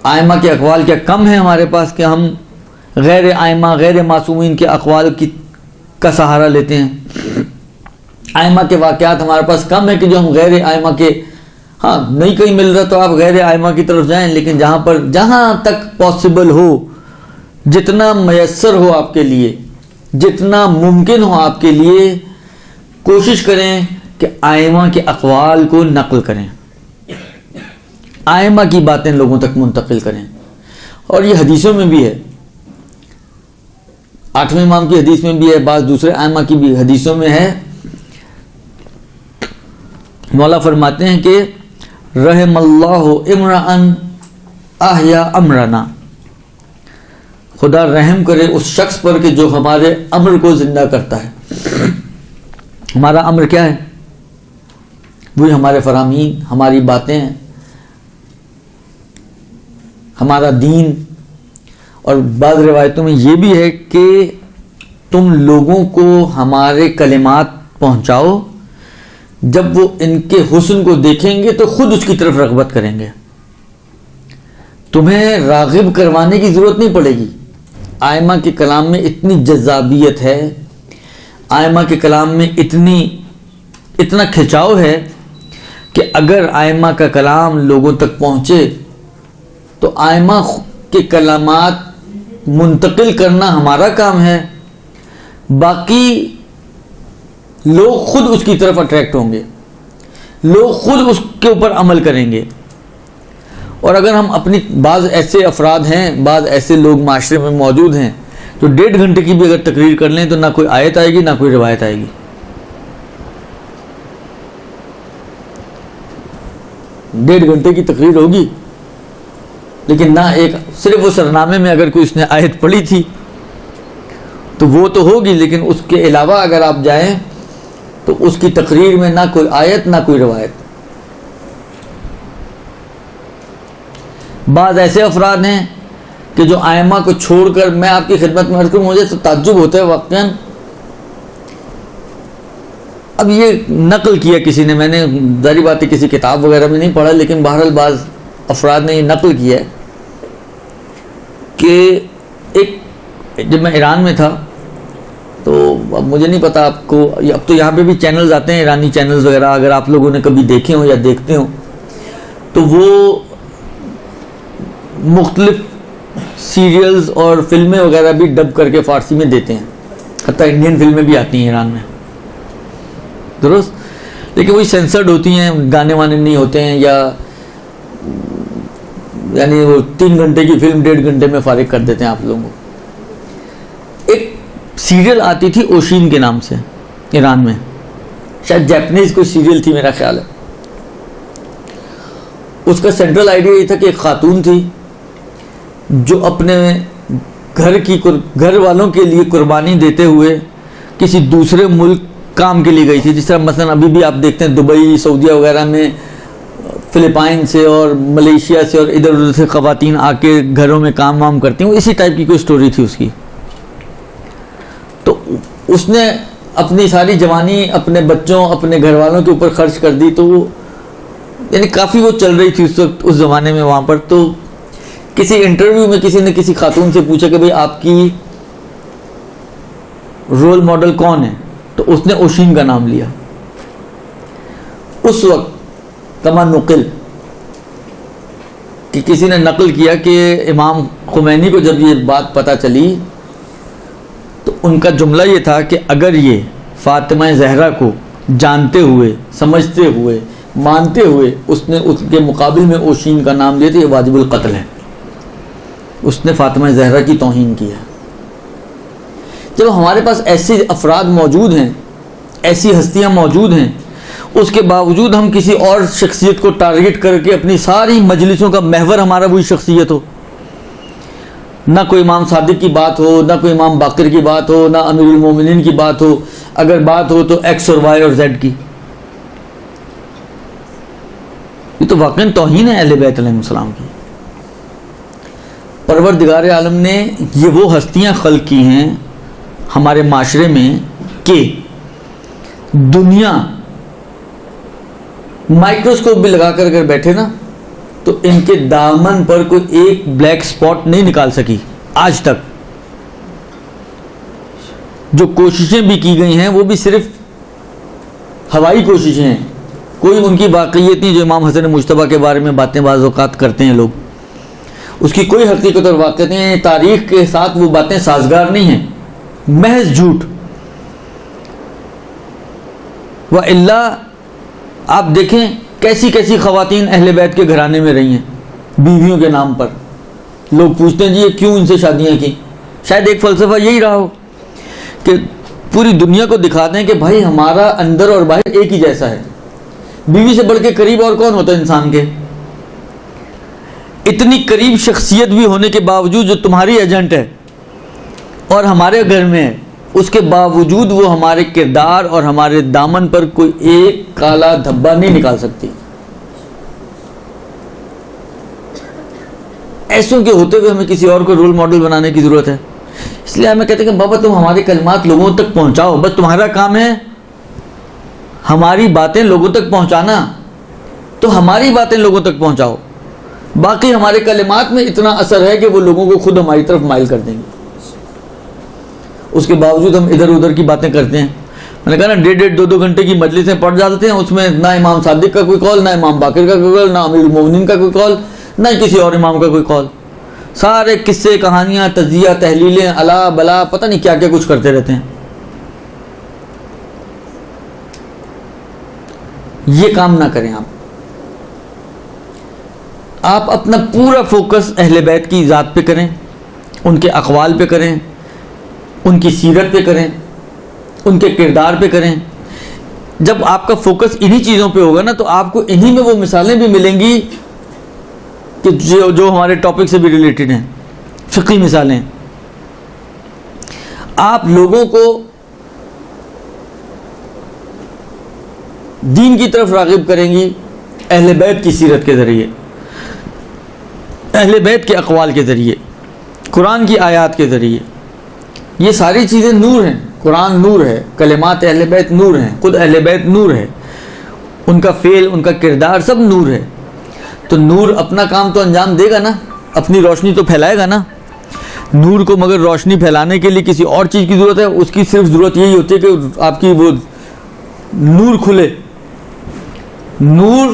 S3: ائمہ کے اقوال کیا کم ہیں ہمارے پاس کہ ہم غیر ائمہ, غیر معصومین کے اقوال کا سہارا لیتے ہیں. ائمہ کے واقعات ہمارے پاس کم ہے کہ جو ہم غیر ائمہ کے, ہاں نہیں کہیں مل رہا تو آپ غیر ائمہ کی طرف جائیں, لیکن جہاں تک پاسبل ہو, جتنا میسر ہو آپ کے لیے, جتنا ممکن ہو آپ کے لیے, کوشش کریں کہ ائمہ کے اقوال کو نقل کریں, ائمہ کی باتیں لوگوں تک منتقل کریں. اور یہ حدیثوں میں بھی ہے, 8ویں امام کی حدیث میں بھی ہے, بعض دوسرے ائمہ کی بھی حدیثوں میں ہے. مولا فرماتے ہیں کہ رحم اللہ امرأن احیا امرنا, خدا رحم کرے اس شخص پر کہ جو ہمارے امر کو زندہ کرتا ہے. ہمارا امر کیا ہے؟ وہی ہمارے فرامین, ہماری باتیں, ہمارا دین. اور بعض روایتوں میں یہ بھی ہے کہ تم لوگوں کو ہمارے کلمات پہنچاؤ, جب وہ ان کے حسن کو دیکھیں گے تو خود اس کی طرف رغبت کریں گے. تمہیں راغب کروانے کی ضرورت نہیں پڑے گی. ائمہ کے کلام میں اتنی جذابیت ہے, ائمہ کے کلام میں اتنا کھچاؤ ہے کہ اگر ائمہ کا کلام لوگوں تک پہنچے تو ائمہ کے کلامات منتقل کرنا ہمارا کام ہے, باقی لوگ خود اس کی طرف اٹریکٹ ہوں گے, لوگ خود اس کے اوپر عمل کریں گے. اور اگر ہم اپنی بعض ایسے افراد ہیں, بعض ایسے لوگ معاشرے میں موجود ہیں جو 1.5 گھنٹے کی بھی اگر تقریر کر لیں تو نہ کوئی آیت آئے گی نہ کوئی روایت آئے گی. 1.5 گھنٹے کی تقریر ہوگی لیکن نہ ایک, صرف وہ سرنامے میں اگر کوئی اس نے آیت پڑھی تھی تو وہ تو ہوگی, لیکن اس کے علاوہ اگر آپ جائیں تو اس کی تقریر میں نہ کوئی آیت نہ کوئی روایت. بعض ایسے افراد ہیں کہ جو ائمہ کو چھوڑ کر, میں آپ کی خدمت میں عرض کروں, مجھے تو تعجب ہوتا ہے واقعاً. اب یہ نقل کیا کسی نے, میں نے ظاہری بات ہے کسی کتاب وغیرہ میں نہیں پڑھا, لیکن بہرحال بعض افراد نے یہ نقل کیا ہے کہ جب میں ایران میں تھا تو اب مجھے نہیں پتا آپ کو, اب تو یہاں پہ بھی چینلز آتے ہیں ایرانی چینلز وغیرہ, اگر آپ لوگوں نے کبھی دیکھے ہوں یا دیکھتے ہوں تو وہ مختلف سیریلز اور فلمیں وغیرہ بھی ڈب کر کے فارسی میں دیتے ہیں, حتیٰ انڈین فلمیں بھی آتی ہیں ایران میں, درست, لیکن وہی سینسرڈ ہوتی ہیں, گانے وانے نہیں ہوتے ہیں, یا یعنی وہ 3 گھنٹے کی فلم 1.5 گھنٹے میں فارغ کر دیتے ہیں آپ لوگوں کو. ایک سیریل آتی تھی اوشین کے نام سے ایران میں, شاید جیپنیز کوئی سیریل تھی میرا خیال ہے. اس کا سینٹرل آئیڈیا یہ تھا کہ ایک خاتون تھی جو اپنے گھر والوں کے لیے قربانی دیتے ہوئے کسی دوسرے ملک کام کے لیے گئی تھی. جس طرح مثلا ابھی بھی آپ دیکھتے ہیں دبئی, سعودیہ وغیرہ میں فلپائن سے اور ملیشیا سے اور ادھر ادھر سے خواتین آ کے گھروں میں کام وام کرتی ہیں, اسی ٹائپ کی کوئی سٹوری تھی اس کی. تو اس نے اپنی ساری جوانی اپنے بچوں, اپنے گھر والوں کے اوپر خرچ کر دی. تو وہ یعنی کافی وہ چل رہی تھی اس وقت, اس زمانے میں وہاں پر. تو کسی انٹرویو میں کسی نے کسی خاتون سے پوچھا کہ بھئی آپ کی رول ماڈل کون ہے, تو اس نے اوشین کا نام لیا. اس وقت کما نقل کہ کسی نے نقل کیا کہ امام خمینی کو جب یہ بات پتہ چلی تو ان کا جملہ یہ تھا کہ اگر یہ فاطمہ زہرا کو جانتے ہوئے, سمجھتے ہوئے, مانتے ہوئے اس نے اس کے مقابل میں اوشین کا نام لیا تو یہ واجب القتل ہے. اس نے فاطمہ زہرا کی توہین کی ہے. جب ہمارے پاس ایسے افراد موجود ہیں, ایسی ہستیاں موجود ہیں, اس کے باوجود ہم کسی اور شخصیت کو ٹارگٹ کر کے اپنی ساری مجلسوں کا محور ہمارا وہی شخصیت ہو, نہ کوئی امام صادق کی بات ہو, نہ کوئی امام باقر کی بات ہو, نہ امیر المومنین کی بات ہو, اگر بات ہو تو ایکس اور وائی اور زیڈ کی. یہ تو واقعی توہین ہے اہل بیت علیہ السلام کی. پروردگار عالم نے یہ وہ ہستیاں خلق کی ہیں ہمارے معاشرے میں کہ دنیا مائکروسکوپ بھی لگا کر اگر بیٹھے نا تو ان کے دامن پر کوئی ایک بلیک سپاٹ نہیں نکال سکی آج تک. جو کوششیں بھی کی گئی ہیں وہ بھی صرف ہوائی کوششیں ہیں, کوئی ان کی واقعیت نہیں. جو امام حسن مجتبیٰ کے بارے میں باتیں بعض اوقات کرتے ہیں لوگ, اس کی کوئی حقیقت اور واقعیت نہیں ہے. تاریخ کے ساتھ وہ باتیں سازگار نہیں ہیں, محض جھوٹ. وَإِلَّا آپ دیکھیں کیسی کیسی خواتین اہل بیت کے گھرانے میں رہی ہیں بیویوں کے نام پر. لوگ پوچھتے ہیں جی یہ کیوں ان سے شادیاں کی؟ شاید ایک فلسفہ یہی رہا ہو کہ پوری دنیا کو دکھا دیں کہ بھائی ہمارا اندر اور باہر ایک ہی جیسا ہے. بیوی سے بڑھ کے قریب اور کون ہوتا ہے انسان کے؟ اتنی قریب شخصیت بھی ہونے کے باوجود جو تمہاری ایجنٹ ہے اور ہمارے گھر میں ہے, اس کے باوجود وہ ہمارے کردار اور ہمارے دامن پر کوئی ایک کالا دھبا نہیں نکال سکتی. ایسوں کے ہوتے ہوئے ہمیں کسی اور کو رول ماڈل بنانے کی ضرورت ہے. اس لیے ہمیں کہتے ہیں کہ بابا تم ہمارے کلمات لوگوں تک پہنچاؤ, بس تمہارا کام ہے ہماری باتیں لوگوں تک پہنچانا, تو ہماری باتیں لوگوں تک پہنچاؤ. باقی ہمارے کلمات میں اتنا اثر ہے کہ وہ لوگوں کو خود ہماری طرف مائل کر دیں گے. اس کے باوجود ہم ادھر ادھر کی باتیں کرتے ہیں. میں نے کہا نا 1.5-2 گھنٹے کی مجلسیں پڑھ جاتے ہیں, اس میں نہ امام صادق کا کوئی قول, نہ امام باقر کا کوئی قول, نہ امیر المومنین کا کوئی قول, نہ کسی اور امام کا کوئی قول. سارے قصے, کہانیاں, تجزیہ, تحلیلیں, الا بلا, پتہ نہیں کیا کیا کچھ کرتے رہتے ہیں. یہ کام نہ کریں آپ. آپ اپنا پورا فوکس اہل بیت کی ذات پہ کریں, ان کے اقوال پہ کریں, ان کی سیرت پہ کریں, ان کے کردار پہ کریں. جب آپ کا فوکس انہی چیزوں پہ ہوگا نا تو آپ کو انہی میں وہ مثالیں بھی ملیں گی کہ جو ہمارے ٹاپک سے بھی ریلیٹڈ ہیں, فقہی مثالیں. آپ لوگوں کو دین کی طرف راغب کریں گی اہل بیت کی سیرت کے ذریعے, اہل بیت کے اقوال کے ذریعے, قرآن کی آیات کے ذریعے. یہ ساری چیزیں نور ہیں. قرآن نور ہے, کلمات اہل بیت نور ہیں, خود اہل بیت نور ہے, ان کا فعل, ان کا کردار سب نور ہے. تو نور اپنا کام تو انجام دے گا نا, اپنی روشنی تو پھیلائے گا نا. نور کو مگر روشنی پھیلانے کے لیے کسی اور چیز کی ضرورت ہے. اس کی صرف ضرورت یہی ہوتی ہے کہ آپ کی وہ نور کھلے. نور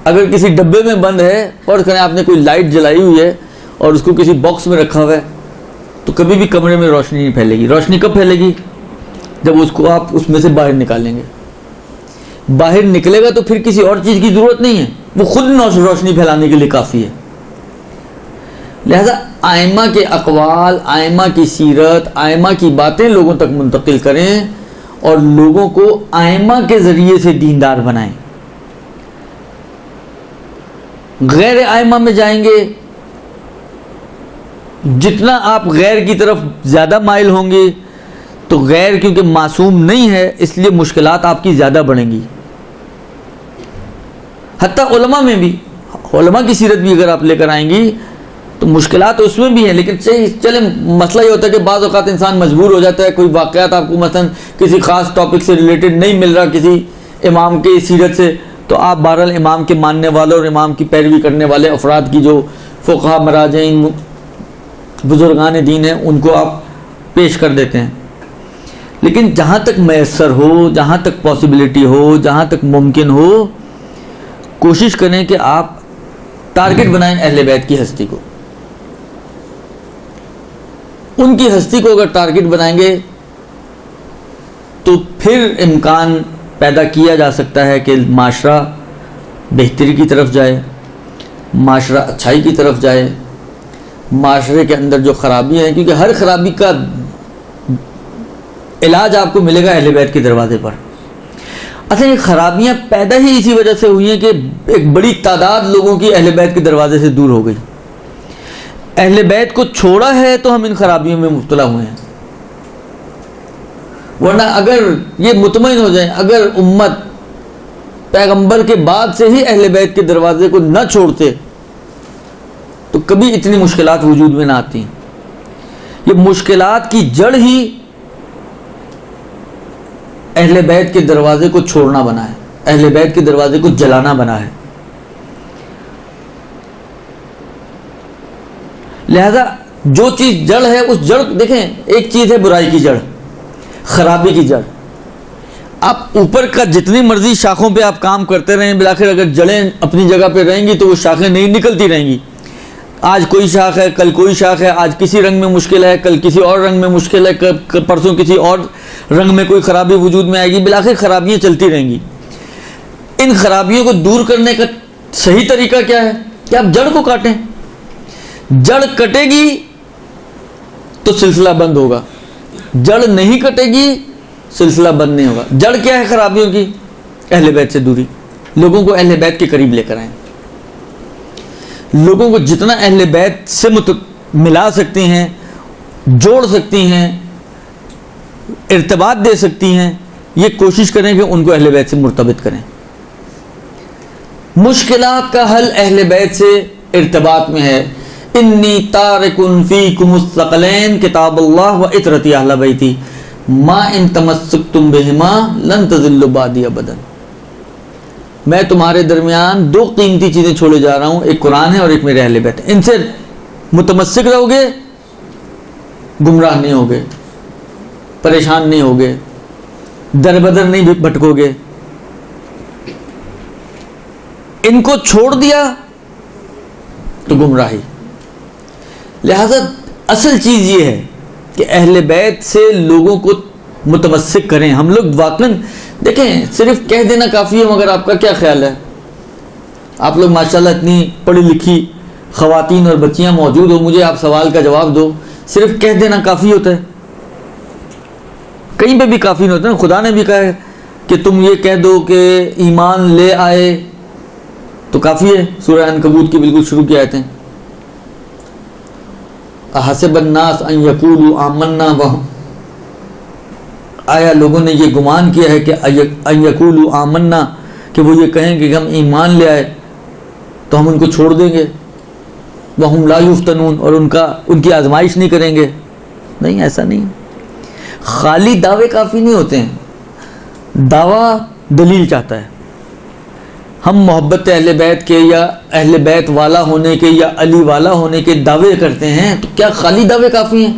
S3: اگر کسی ڈبے میں بند ہے, اور کریں آپ نے کوئی لائٹ جلائی ہوئی ہے اور اس کو کسی باکس میں رکھا ہوا ہے, تو کبھی بھی کمرے میں روشنی نہیں پھیلے گی. روشنی کب پھیلے گی؟ جب اس کو آپ اس میں سے باہر نکالیں گے. باہر نکلے گا تو پھر کسی اور چیز کی ضرورت نہیں ہے, وہ خود روشنی پھیلانے کے لیے کافی ہے. لہذا ائمہ کے اقوال, ائمہ کی سیرت, ائمہ کی باتیں لوگوں تک منتقل کریں اور لوگوں کو ائمہ کے ذریعے سے دیندار بنائیں. غیر ائمہ میں جائیں گے, جتنا آپ غیر کی طرف زیادہ مائل ہوں گے تو غیر کیونکہ معصوم نہیں ہے اس لیے مشکلات آپ کی زیادہ بڑھیں گی. حتیٰ علماء میں بھی, علماء کی سیرت بھی اگر آپ لے کر آئیں گی تو مشکلات اس میں بھی ہیں. لیکن چلیں مسئلہ یہ ہوتا ہے کہ بعض اوقات انسان مجبور ہو جاتا ہے, کوئی واقعات آپ کو مثلا کسی خاص ٹاپک سے ریلیٹڈ نہیں مل رہا کسی امام کی سیرت سے, تو آپ بہرحال امام کے ماننے والوں اور امام کی پیروی کرنے والے افراد کی جو فقہا, مراجعین, بزرگان دین ہیں ان کو آپ پیش کر دیتے ہیں. لیکن جہاں تک میسر ہو, جہاں تک پاسبلٹی ہو, جہاں تک ممکن ہو, کوشش کریں کہ آپ ٹارگٹ بنائیں اہل بیت کی ہستی کو. ان کی ہستی کو اگر ٹارگٹ بنائیں گے تو پھر امکان پیدا کیا جا سکتا ہے کہ معاشرہ بہتری کی طرف جائے, معاشرہ اچھائی کی طرف جائے, معاشرے کے اندر جو خرابیاں ہیں، کیونکہ ہر خرابی کا علاج آپ کو ملے گا اہل بیت کے دروازے پر۔ اصل یہ خرابیاں پیدا ہی اسی وجہ سے ہوئی ہیں کہ ایک بڑی تعداد لوگوں کی اہل بیت کے دروازے سے دور ہو گئی۔ اہل بیت کو چھوڑا ہے تو ہم ان خرابیوں میں مبتلا ہوئے ہیں، ورنہ اگر یہ مطمئن ہو جائیں، اگر امت پیغمبر کے بعد سے ہی اہل بیت کے دروازے کو نہ چھوڑتے تو کبھی اتنی مشکلات وجود میں نہ آتی۔ یہ مشکلات کی جڑ ہی اہل بیت کے دروازے کو چھوڑنا بنا ہے، اہل بیت کے دروازے کو جلانا بنا ہے۔ لہذا جو چیز جڑ ہے، اس جڑ دیکھیں، ایک چیز ہے برائی کی جڑ، خرابی کی جڑ۔ آپ اوپر کا جتنی مرضی شاخوں پہ آپ کام کرتے رہیں، بالآخر اگر جڑیں اپنی جگہ پہ رہیں گی تو وہ شاخیں نہیں نکلتی رہیں گی۔ آج کوئی شاخ ہے، کل کوئی شاخ ہے، آج کسی رنگ میں مشکل ہے، کل کسی اور رنگ میں مشکل ہے، پرسوں کسی اور رنگ میں کوئی خرابی وجود میں آئے گی، بالآخر خرابیاں چلتی رہیں گی۔ ان خرابیوں کو دور کرنے کا صحیح طریقہ کیا ہے کہ آپ جڑ کو کاٹیں۔ جڑ کٹے گی تو سلسلہ بند ہوگا، جڑ نہیں کٹے گی سلسلہ بند نہیں ہوگا۔ جڑ کیا ہے خرابیوں کی؟ اہل بیت سے دوری۔ لوگوں کو اہل بیت کے قریب لے کر آئیں، لوگوں کو جتنا اہل بیت سے ملا سکتی ہیں، جوڑ سکتی ہیں، ارتباط دے سکتی ہیں، یہ کوشش کریں کہ ان کو اہل بیت سے مرتبط کریں۔ مشکلات کا حل اہل بیت سے ارتباط میں ہے۔ انی تارکن فیکم الثقلین کتاب اللہ و اطرتی اہل بیتی ما ان تمسکتم بہما لن تضلوا بعدی ابدا۔ میں تمہارے درمیان دو قیمتی چیزیں چھوڑے جا رہا ہوں، ایک قرآن ہے اور ایک میرے اہل بیت ہے۔ ان سے متمسک رہو گے، گمراہ نہیں ہوگے، پریشان نہیں ہوگے، در بدر نہیں بھٹکو گے۔ ان کو چھوڑ دیا تو گمراہی۔ لہذا اصل چیز یہ ہے کہ اہل بیت سے لوگوں کو متمسک کریں۔ ہم لوگ واقعاً دیکھیں، صرف کہہ دینا کافی ہے، مگر آپ کا کیا خیال ہے؟ آپ لوگ ماشاءاللہ اتنی پڑھی لکھی خواتین اور بچیاں موجود ہو، مجھے آپ سوال کا جواب دو، صرف کہہ دینا کافی ہوتا ہے؟ کہیں پہ بھی کافی نہیں ہوتا ہے۔ خدا نے بھی کہا ہے کہ تم یہ کہہ دو کہ ایمان لے آئے تو کافی ہے۔ سورہ عنکبوت کی بالکل شروع کی آیتیں، احسب الناس ان یقولوا آمنا وہم، آیا لوگوں نے یہ گمان کیا ہے کہ ان یقولوا آمنا، کہ وہ یہ کہیں کہ ہم ایمان لے آئے تو ہم ان کو چھوڑ دیں گے، وہم لا یفتنون، اور ان کی آزمائش نہیں کریں گے۔ نہیں، ایسا نہیں۔ خالی دعوے کافی نہیں ہوتے ہیں، دعویٰ دلیل چاہتا ہے۔ ہم محبت اہل بیت کے یا اہل بیت والا ہونے کے یا علی والا ہونے کے دعوے کرتے ہیں، تو کیا خالی دعوے کافی ہیں؟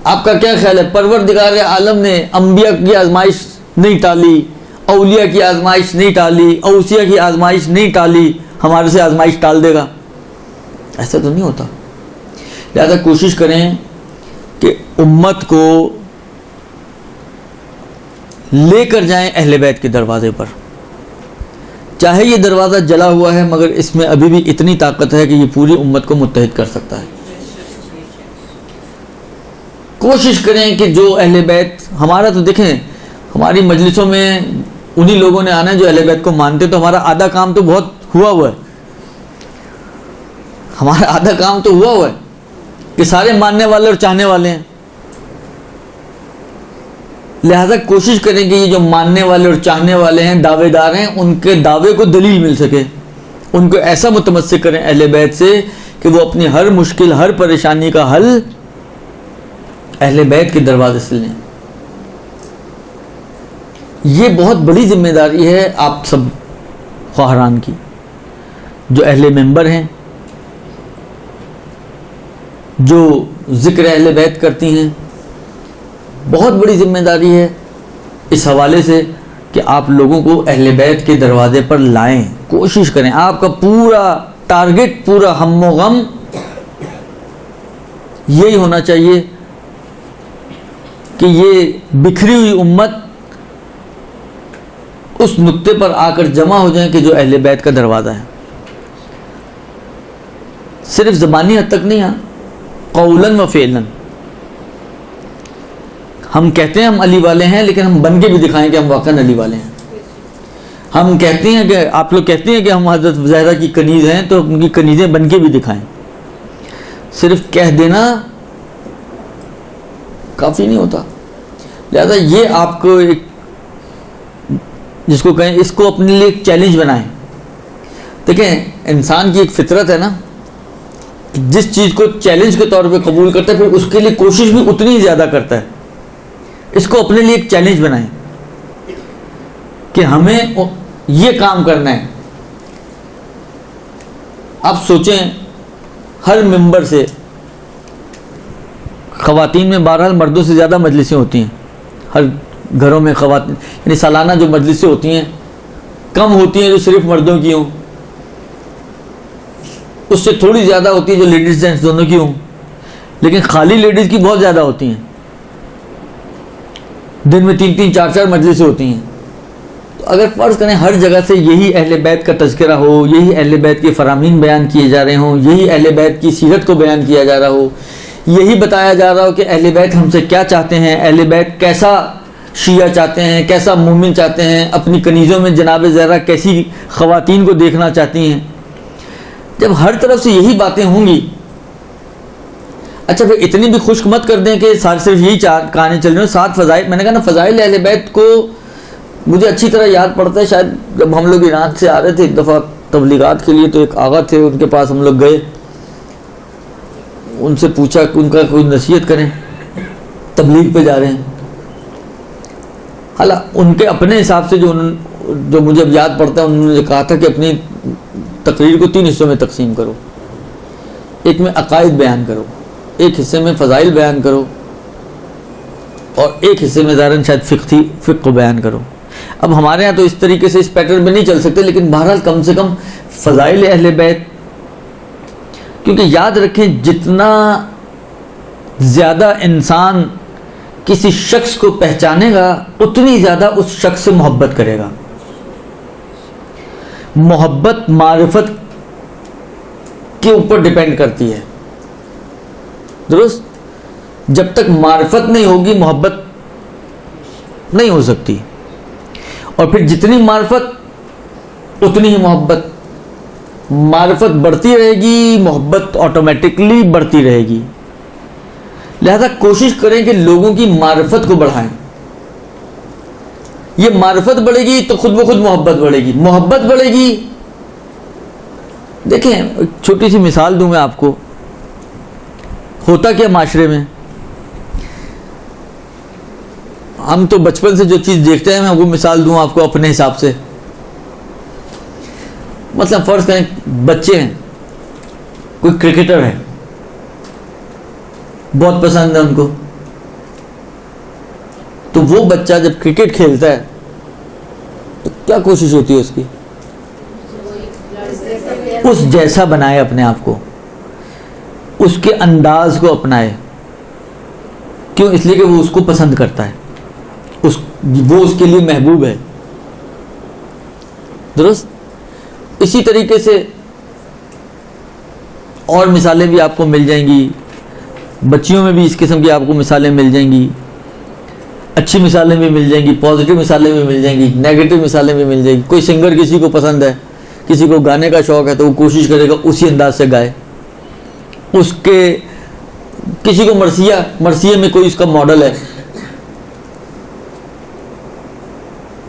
S3: آپ کا کیا خیال ہے؟ پروردگار عالم نے انبیاء کی آزمائش نہیں ٹالی، اولیاء کی آزمائش نہیں ٹالی، اوصیاء کی آزمائش نہیں ٹالی، ہمارے سے آزمائش ٹال دے گا؟ ایسا تو نہیں ہوتا۔ لہذا کوشش کریں کہ امت کو لے کر جائیں اہل بیت کے دروازے پر۔ چاہے یہ دروازہ جلا ہوا ہے، مگر اس میں ابھی بھی اتنی طاقت ہے کہ یہ پوری امت کو متحد کر سکتا ہے۔ کوشش کریں کہ جو اہل بیت، ہمارا تو دیکھیں ہماری مجلسوں میں انہی لوگوں نے آنا ہے جو اہل بیت کو مانتے، تو ہمارا آدھا کام تو بہت ہوا ہے، ہمارا آدھا کام تو ہوا ہے کہ سارے ماننے والے اور چاہنے والے ہیں۔ لہذا کوشش کریں کہ یہ جو ماننے والے اور چاہنے والے ہیں، دعوے دار ہیں، ان کے دعوے کو دلیل مل سکے، ان کو ایسا متمسک کریں اہل بیت سے کہ وہ اپنی ہر مشکل، ہر پریشانی کا حل اہل بیت کے دروازے سے لیں۔ یہ بہت بڑی ذمہ داری ہے آپ سب خواہران کی، جو اہل منبر ہیں، جو ذکر اہل بیت کرتی ہیں۔ بہت بڑی ذمہ داری ہے اس حوالے سے کہ آپ لوگوں کو اہل بیت کے دروازے پر لائیں، کوشش کریں۔ آپ کا پورا ٹارگٹ، پورا ہم و غم یہی ہونا چاہیے کہ یہ بکھری ہوئی امت اس نقطے پر آ کر جمع ہو جائیں کہ جو اہل بیت کا دروازہ ہے۔ صرف زبانی حد تک نہیں، ہاں قولاً و فعلاً ہم کہتے ہیں ہم علی والے ہیں، لیکن ہم بن کے بھی دکھائیں کہ ہم واقعاً علی والے ہیں. ہم کہتے ہیں کہ آپ لوگ کہتے ہیں کہ ہم حضرت زہرا کی کنیز ہیں، تو ان کی کنیزیں بن کے بھی دکھائیں. صرف کہہ دینا کافی نہیں ہوتا. لہذا یہ آپ کو ایک جس کو کہیں اس کو اپنے لیے ایک چیلنج بنائیں. دیکھیں انسان کی ایک فطرت ہے نا، جس چیز کو چیلنج کے طور پہ قبول کرتا ہے پھر اس کے لیے کوشش بھی اتنی ہی زیادہ کرتا ہے. اس کو اپنے لیے ایک چیلنج بنائیں کہ ہمیں یہ کام کرنا ہے. آپ سوچیں ہر ممبر سے خواتین میں بہرحال مردوں سے زیادہ مجلسیں ہوتی ہیں، ہر گھروں میں خواتین یعنی سالانہ جو مجلسیں ہوتی ہیں کم ہوتی ہیں جو صرف مردوں کی ہوں، اس سے تھوڑی زیادہ ہوتی ہے جو لیڈیز جینٹس دونوں کی ہوں، لیکن خالی لیڈیز کی بہت زیادہ ہوتی ہیں. دن میں 3-3 4-4 مجلسیں ہوتی ہیں. تو اگر فرض کریں ہر جگہ سے یہی اہل بیت کا تذکرہ ہو، یہی اہل بیت کے فرامین بیان کیے جا رہے ہوں، یہی اہل بیت کی سیرت کو بیان کیا جا رہا ہو، یہی بتایا جا رہا ہو کہ اہل بیت ہم سے کیا چاہتے ہیں، اہل بیت کیسا شیعہ چاہتے ہیں، کیسا مومن چاہتے ہیں، اپنی کنیزوں میں جناب زہرا کیسی خواتین کو دیکھنا چاہتی ہیں، جب ہر طرف سے یہی باتیں ہوں گی. اچھا پھر اتنی بھی خشک مت کر دیں کہ صرف یہی کہانی چل رہی ہوں. 7 فضائل، میں نے کہا نا فضائل اہل بیت کو مجھے اچھی طرح یاد پڑتا ہے. شاید جب ہم لوگ ایران سے آ رہے تھے ایک دفعہ تبلیغات کے لیے، تو ایک آغا تھے، ان کے پاس ہم لوگ گئے، ان سے پوچھا کہ ان کا کوئی نصیحت کریں، تبلیغ پہ جا رہے ہیں. حالانکہ ان کے اپنے حساب سے جو مجھے اب یاد پڑتا ہے، انہوں نے کہا تھا کہ اپنی تقریر کو 3 حصوں میں تقسیم کرو. ایک میں عقائد بیان کرو، ایک حصے میں فضائل بیان کرو، اور ایک حصے میں ظاہراً شاید فقہ کو بیان کرو. اب ہمارے ہاں تو اس طریقے سے اس پیٹرن میں نہیں چل سکتے، لیکن بہرحال کم سے کم فضائل اہل بیت. کیونکہ یاد رکھیں جتنا زیادہ انسان کسی شخص کو پہچانے گا اتنی زیادہ اس شخص سے محبت کرے گا. محبت معرفت کے اوپر ڈیپینڈ کرتی ہے، درست؟ جب تک معرفت نہیں ہوگی محبت نہیں ہو سکتی، اور پھر جتنی معرفت اتنی ہی محبت. معرفت بڑھتی رہے گی، محبت آٹومیٹکلی بڑھتی رہے گی. لہذا کوشش کریں کہ لوگوں کی معرفت کو بڑھائیں. یہ معرفت بڑھے گی تو خود بخود محبت بڑھے گی. محبت بڑھے گی. دیکھیں ایک چھوٹی سی مثال دوں میں آپ کو. ہوتا کیا معاشرے میں، ہم تو بچپن سے جو چیز دیکھتے ہیں، میں وہ مثال دوں آپ کو اپنے حساب سے. مثلا فرض کریں بچے ہیں، کوئی کرکٹر ہے، بہت پسند ہے ان کو، تو وہ بچہ جب کرکٹ کھیلتا ہے تو کیا کوشش ہوتی ہے اس کی؟ اس جیسا بنائے اپنے آپ کو، اس کے انداز کو اپنائے. کیوں؟ اس لیے کہ وہ اس کو پسند کرتا ہے، وہ اس کے لیے محبوب ہے. درست؟ اسی طریقے سے اور مثالیں بھی آپ کو مل جائیں گی. بچیوں میں بھی اس قسم کی آپ کو مثالیں مل جائیں گی. اچھی مثالیں بھی مل جائیں گی، پازیٹیو مثالیں بھی مل جائیں گی، نیگیٹو مثالیں بھی مل جائیں گی. کوئی سنگر کسی کو پسند ہے، کسی کو گانے کا شوق ہے، تو وہ کوشش کرے گا اسی انداز سے گائے. اس کے کسی کو مرثیہ میں کوئی اس کا ماڈل ہے،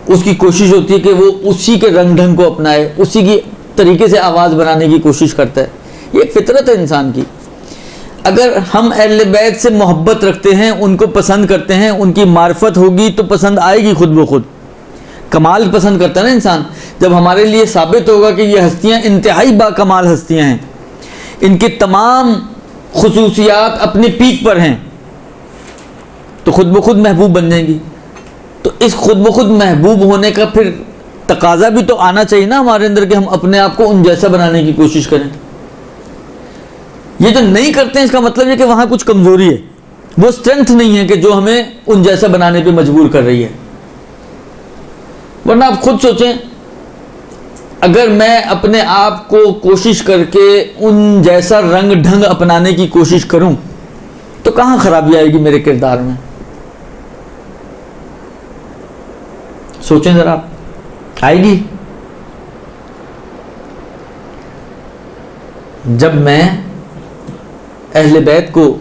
S3: اس کی کوشش ہوتی ہے کہ وہ اسی کے رنگ ڈھنگ کو اپنائے، اسی کی طریقے سے آواز بنانے کی کوشش کرتا ہے. یہ ایک فطرت ہے انسان کی. اگر ہم اہل بیت سے محبت رکھتے ہیں، ان کو پسند کرتے ہیں، ان کی معرفت ہوگی تو پسند آئے گی خود بخود. کمال پسند کرتا ہے نا انسان. جب ہمارے لیے ثابت ہوگا کہ یہ ہستیاں انتہائی با کمال ہستیاں ہیں، ان کی تمام خصوصیات اپنی پیک پر ہیں، تو خود بخود محبوب بن جائیں گی. تو اس خود بخود محبوب ہونے کا پھر تقاضا بھی تو آنا چاہیے نا ہمارے اندر کہ ہم اپنے آپ کو ان جیسا بنانے کی کوشش کریں. یہ جو نہیں کرتے ہیں اس کا مطلب یہ کہ وہاں کچھ کمزوری ہے، وہ اسٹرینتھ نہیں ہے کہ جو ہمیں ان جیسا بنانے پہ مجبور کر رہی ہے. ورنہ آپ خود سوچیں، اگر میں اپنے آپ کو کوشش کر کے ان جیسا رنگ ڈھنگ اپنانے کی کوشش کروں تو کہاں خرابی آئے گی میرے کردار میں؟ سوچیں ذرا، آئے گی؟ جب میں اہل بیت کو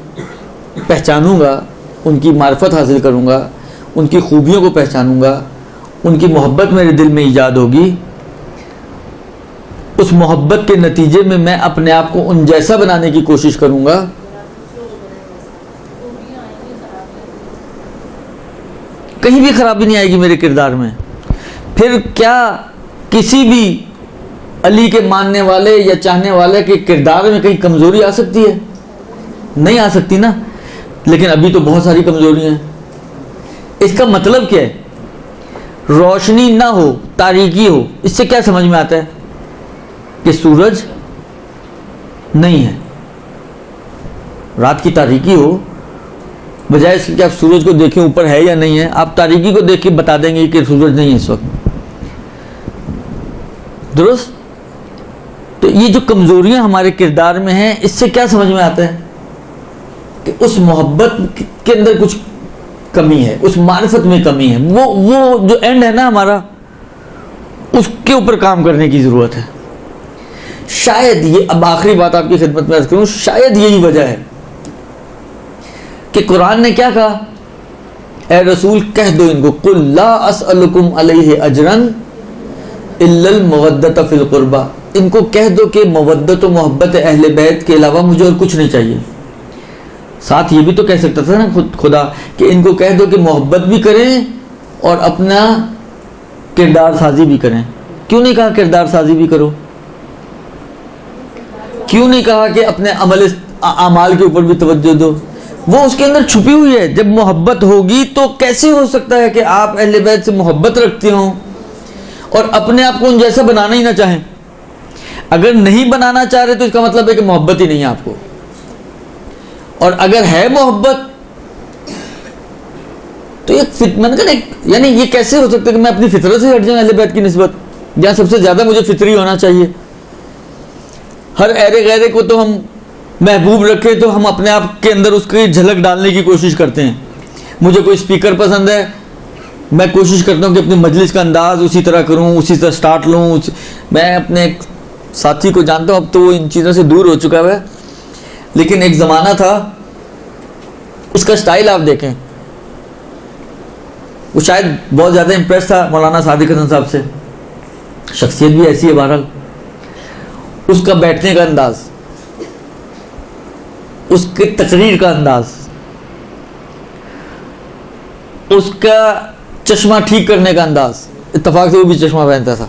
S3: پہچانوں گا، ان کی معرفت حاصل کروں گا، ان کی خوبیوں کو پہچانوں گا، ان کی محبت میرے دل میں ایجاد ہوگی، اس محبت کے نتیجے میں میں اپنے آپ کو ان جیسا بنانے کی کوشش کروں گا، کہیں بھی خرابی نہیں آئے گی میرے کردار میں۔ پھر کیا کسی بھی علی کے ماننے والے یا چاہنے والے کے کردار میں کہیں کمزوری آ سکتی ہے؟ نہیں آ سکتی نا۔ لیکن ابھی تو بہت ساری کمزوریاں ہیں۔ اس کا مطلب کیا ہے؟ روشنی نہ ہو، تاریکی ہو، اس سے کیا سمجھ میں آتا ہے؟ کہ سورج نہیں ہے۔ رات کی تاریکی ہو، بجائے اس کے کہ آپ سورج کو دیکھیں اوپر ہے یا نہیں ہے، آپ تاریکی کو دیکھ کے بتا دیں گے کہ سورج نہیں ہے اس وقت۔ درست؟ تو یہ جو کمزوریاں ہمارے کردار میں ہیں، اس سے کیا سمجھ میں آتا ہے؟ کہ اس محبت کے اندر کچھ کمی ہے، اس معرفت میں کمی ہے۔ وہ جو اینڈ ہے نا ہمارا، اس کے اوپر کام کرنے کی ضرورت ہے۔ شاید یہ، اب آخری بات آپ کی خدمت میں عرض کروں، شاید یہی وجہ ہے کہ قرآن نے کیا کہا؟ اے رسول کہہ دو ان کو، قل لا اسألکم علیہ اجرا الا المودۃ فی القربى، ان کو کہہ دو کہ مودت و محبت اہل بیت کے علاوہ مجھے اور کچھ نہیں چاہیے۔ ساتھ یہ بھی تو کہہ سکتا تھا نا خدا کہ ان کو کہہ دو کہ محبت بھی کریں اور اپنا کردار سازی بھی کریں۔ کیوں نہیں کہا کردار سازی بھی کرو؟ کیوں نہیں کہا کہ اپنے اعمال کے اوپر بھی توجہ دو؟ وہ اس کے اندر چھپی ہوئی ہے۔ جب محبت ہوگی تو کیسے ہو سکتا ہے کہ آپ اہل بیت سے محبت رکھتے ہوں اور اپنے آپ کو ان جیسا بنانا ہی نہ چاہیں؟ اگر نہیں بنانا چاہ رہے تو اس کا مطلب ہے کہ محبت ہی نہیں ہے آپ کو، اور اگر ہے محبت تو میں نے کہا یعنی یہ کیسے ہو سکتا ہے کہ میں اپنی فطرت سے ہٹ جاؤں اہل بیت کی نسبت، جہاں سب سے زیادہ مجھے فطری ہونا چاہیے۔ ہر ایرے غیرے کو تو ہم محبوب رکھے تو ہم اپنے آپ کے اندر اس کی جھلک ڈالنے کی کوشش کرتے ہیں۔ مجھے کوئی اسپیکر پسند ہے، میں کوشش کرتا ہوں کہ اپنی مجلس کا انداز اسی طرح کروں، اسی طرح سٹارٹ لوں۔ میں اپنے ایک ساتھی کو جانتا ہوں، اب تو وہ ان چیزوں سے دور ہو چکا ہے، لیکن ایک زمانہ تھا اس کا سٹائل آپ دیکھیں، وہ شاید بہت زیادہ امپریس تھا مولانا صادق حسن صاحب سے، شخصیت بھی ایسی ہے بہرحال۔ اس کا بیٹھنے کا انداز، اس کی تقریر کا انداز، اس کا چشمہ ٹھیک کرنے کا انداز، اتفاق سے وہ بھی چشمہ پہنتا تھا۔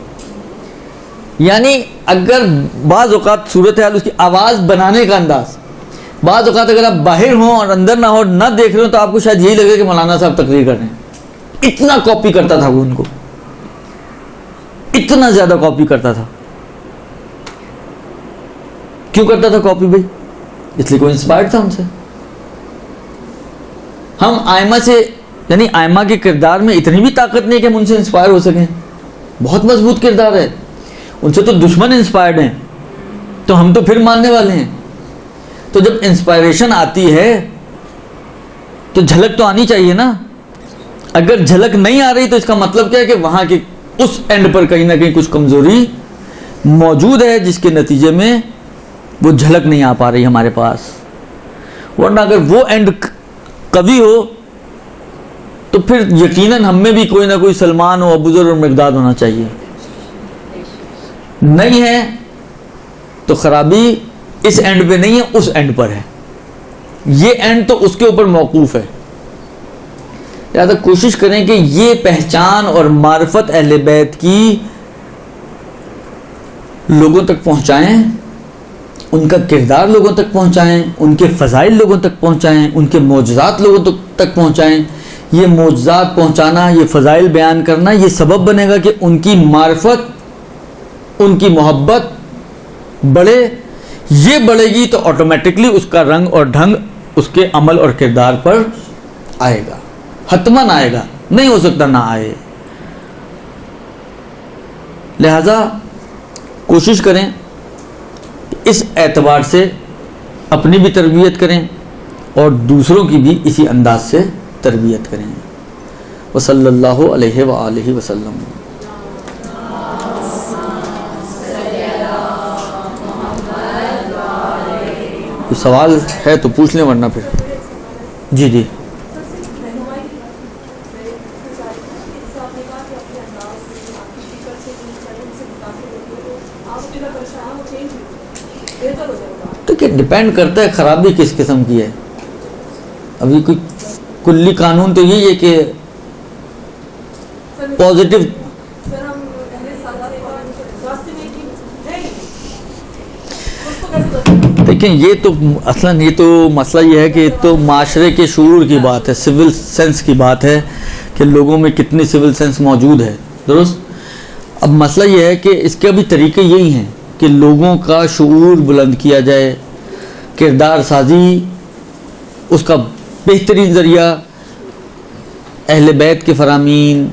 S3: یعنی اگر بعض اوقات صورتحال اس کی آواز بنانے کا انداز، بعض اوقات اگر آپ باہر ہوں اور اندر نہ ہو، نہ دیکھ رہے ہو، تو آپ کو شاید یہی لگے کہ مولانا صاحب تقریر کر رہے ہیں۔ اتنا کاپی کرتا تھا وہ ان کو، اتنا زیادہ کاپی کرتا تھا۔ کیوں کرتا تھا کاپی بھائی؟ اس لیے کوئی انسپائرڈ تھا ان سے۔ ہم آئمہ سے، یعنی آئمہ کے کردار میں اتنی بھی طاقت نہیں کہ ہم ان سے انسپائر ہو سکیں، بہت مضبوط کردار ہے، ان سے تو دشمن انسپائرڈ ہیں، تو ہم تو پھر ماننے والے ہیں۔ تو جب انسپائریشن آتی ہے تو جھلک تو آنی چاہیے نا۔ اگر جھلک نہیں آ رہی تو اس کا مطلب کیا ہے کہ وہاں کے اس اینڈ پر کہیں نہ کہیں کچھ کمزوری موجود ہے، جس کے نتیجے میں وہ جھلک نہیں آ پا رہی ہمارے پاس۔ ورنہ اگر وہ اینڈ قوی ہو تو پھر یقیناً ہم میں بھی کوئی نہ کوئی سلمان ہو، ابوذر اور مقداد ہونا چاہیے۔ نہیں ہے تو خرابی اس اینڈ پہ نہیں ہے، اس اینڈ پر ہے۔ یہ اینڈ تو اس کے اوپر موقوف ہے۔ لہٰذا کوشش کریں کہ یہ پہچان اور معرفت اہل بیت کی لوگوں تک پہنچائیں، ان کا کردار لوگوں تک پہنچائیں، ان کے فضائل لوگوں تک پہنچائیں، ان کے معجزات لوگوں تک پہنچائیں۔ یہ معجزات پہنچانا، یہ فضائل بیان کرنا، یہ سبب بنے گا کہ ان کی معرفت، ان کی محبت بڑھے۔ یہ بڑھے گی تو آٹومیٹکلی اس کا رنگ اور ڈھنگ اس کے عمل اور کردار پر آئے گا، حتماً آئے گا، نہیں ہو سکتا نہ آئے۔ لہذا کوشش کریں اس اعتبار سے اپنی بھی تربیت کریں اور دوسروں کی بھی اسی انداز سے تربیت کریں. وصلی اللہ علیہ وآلہ وسلم. کوئی سوال ہے تو پوچھ لیں ورنہ پھر. جی جی. دیکھیے ڈپینڈ کرتا ہے خرابی کس قسم کی ہے. ابھی کوئی کلی قانون تو یہی ہے کہ پازیٹیو. دیکھیں یہ تو اصلاً یہ تو مسئلہ یہ ہے کہ یہ تو معاشرے کے شعور کی بات ہے, سول سینس کی بات ہے کہ لوگوں میں کتنی سول سینس موجود ہے. درست. اب مسئلہ یہ ہے کہ اس کے بھی طریقے یہی ہیں کہ لوگوں کا شعور بلند کیا جائے. کردار سازی اس کا بہترین ذریعہ اہل بیت کے فرامین,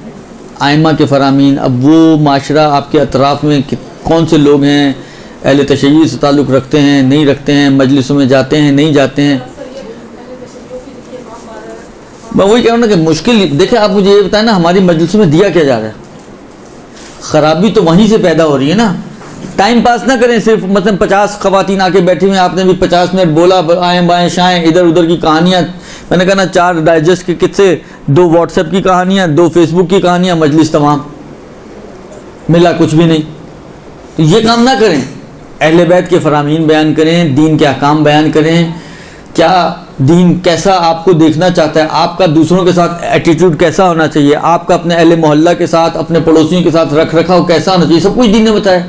S3: ائمہ کے فرامین. اب وہ معاشرہ آپ کے اطراف میں کون سے لوگ ہیں, اہل تشیع سے تعلق رکھتے ہیں نہیں رکھتے ہیں, مجلسوں میں جاتے ہیں نہیں جاتے ہیں. میں وہی کہہ رہا ہوں نا کہ مشکل. دیکھیں آپ مجھے یہ بتائیں نا ہماری مجلسوں میں دیا کیا جا رہا ہے؟ خرابی تو وہیں سے پیدا ہو رہی ہے نا. ٹائم پاس نہ کریں صرف مثلا 50 خواتین آ کے بیٹھی ہوئی, آپ نے بھی 50 منٹ بولا, آئیں بائیں شائیں ادھر ادھر کی کہانیاں. میں نے کہا نا 4 ڈائجسٹ کے قصے, 2 واٹس ایپ کی کہانیاں, 2 فیس بک کی کہانیاں, مجلس تمام, ملا کچھ بھی نہیں. تو یہ کام نہ کریں. اہل بیت کے فرامین بیان کریں, دین کے احکام بیان کریں, کیا دین کیسا آپ کو دیکھنا چاہتا ہے, آپ کا دوسروں کے ساتھ ایٹیٹیوڈ کیسا ہونا چاہیے, آپ کا اپنے اہل محلہ کے ساتھ اپنے پڑوسیوں کے ساتھ رکھ رکھاؤ کیسا ہونا چاہیے, سب کچھ دین نے بتایا.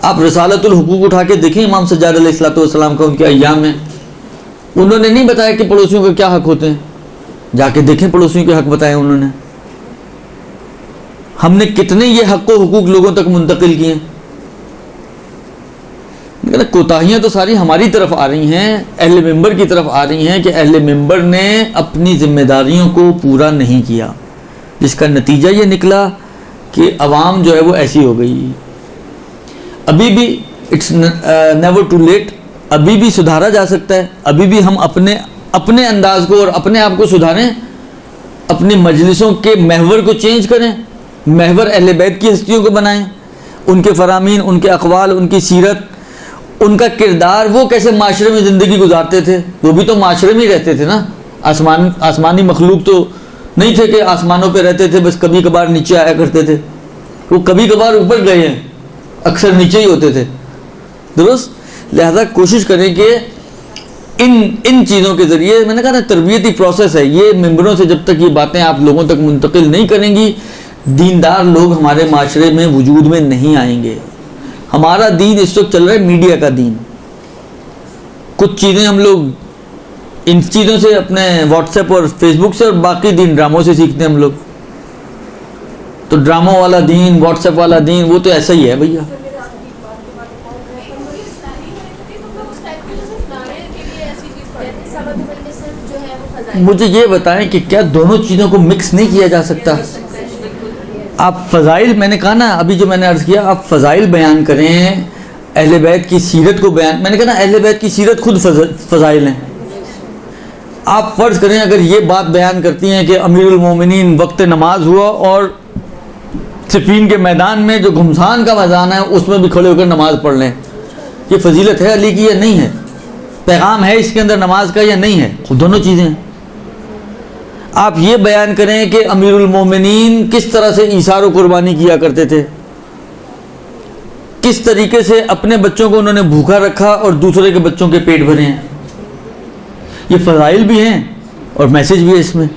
S3: آپ رسالت الحقوق اٹھا کے دیکھیں امام سجاد علیہ الصلوۃ والسلام کا, ان کے ایام میں انہوں نے نہیں بتایا کہ پڑوسیوں کے کیا حق ہوتے ہیں. جا کے دیکھیں پڑوسیوں کے حق بتائے انہوں نے. ہم نے کتنے یہ حق و حقوق لوگوں تک منتقل کیے. کوتاہیاں تو ساری ہماری طرف آ رہی ہیں, اہل ممبر کی طرف آ رہی ہیں کہ اہل ممبر نے اپنی ذمہ داریوں کو پورا نہیں کیا, جس کا نتیجہ یہ نکلا کہ عوام جو ہے وہ ایسی ہو گئی. ابھی بھی اٹس نیور ٹو لیٹ, ابھی بھی سدھارا جا سکتا ہے. ابھی بھی ہم اپنے انداز کو اور اپنے آپ کو سدھاریں, اپنی مجلسوں کے محور کو چینج کریں, محور اہل بیت کی ہستیوں کو بنائیں, ان کے فرامین, ان کے اقوال, ان کی سیرت, ان کا کردار, وہ کیسے معاشرے میں زندگی گزارتے تھے. وہ بھی تو معاشرے میں ہی رہتے تھے نا. آسمانی مخلوق تو نہیں تھے کہ آسمانوں پہ رہتے تھے بس کبھی کبھار نیچے آیا کرتے تھے. وہ کبھی کبھار اوپر گئے ہیں, اکثر نیچے ہی ہوتے تھے. درست. لہذا کوشش کریں کہ ان چیزوں کے ذریعے, میں نے کہا نا تربیتی پروسیس ہے یہ, ممبروں سے جب تک یہ باتیں آپ لوگوں تک منتقل نہیں کریں گی, دیندار لوگ ہمارے معاشرے میں وجود میں نہیں آئیں گے. ہمارا دین اس وقت چل رہا ہے میڈیا کا دین. کچھ چیزیں ہم لوگ ان چیزوں سے, اپنے واٹس ایپ اور فیس بک سے, اور باقی دین ڈراموں سے سیکھتے ہیں ہم لوگ. تو ڈراموں والا دین, واٹس ایپ والا دین, وہ تو ایسا ہی ہے بھیا. مجھے یہ بتائیں کہ کیا دونوں چیزوں کو مکس نہیں کیا جا سکتا؟ آپ فضائل, میں نے کہا نا ابھی جو میں نے عرض کیا, آپ فضائل بیان کریں, اہل بیت کی سیرت کو بیان, میں نے کہا نا اہل بیت کی سیرت خود فضائل ہیں. آپ فرض کریں اگر یہ بات بیان کرتی ہیں کہ امیر المومنین وقت نماز ہوا اور صفین کے میدان میں جو گھمسان کا میدان ہے اس میں بھی کھڑے ہو کر نماز پڑھ لیں, یہ فضیلت ہے علی کی یا نہیں ہے؟ پیغام ہے اس کے اندر نماز کا یا نہیں ہے؟ خود دونوں چیزیں ہیں. آپ یہ بیان کریں کہ امیر المومنین کس طرح سے ایثار و قربانی کیا کرتے تھے, کس طریقے سے اپنے بچوں کو انہوں نے بھوکا رکھا اور دوسرے کے بچوں کے پیٹ بھرے ہیں. یہ فضائل بھی ہیں اور میسج بھی ہے اس میں.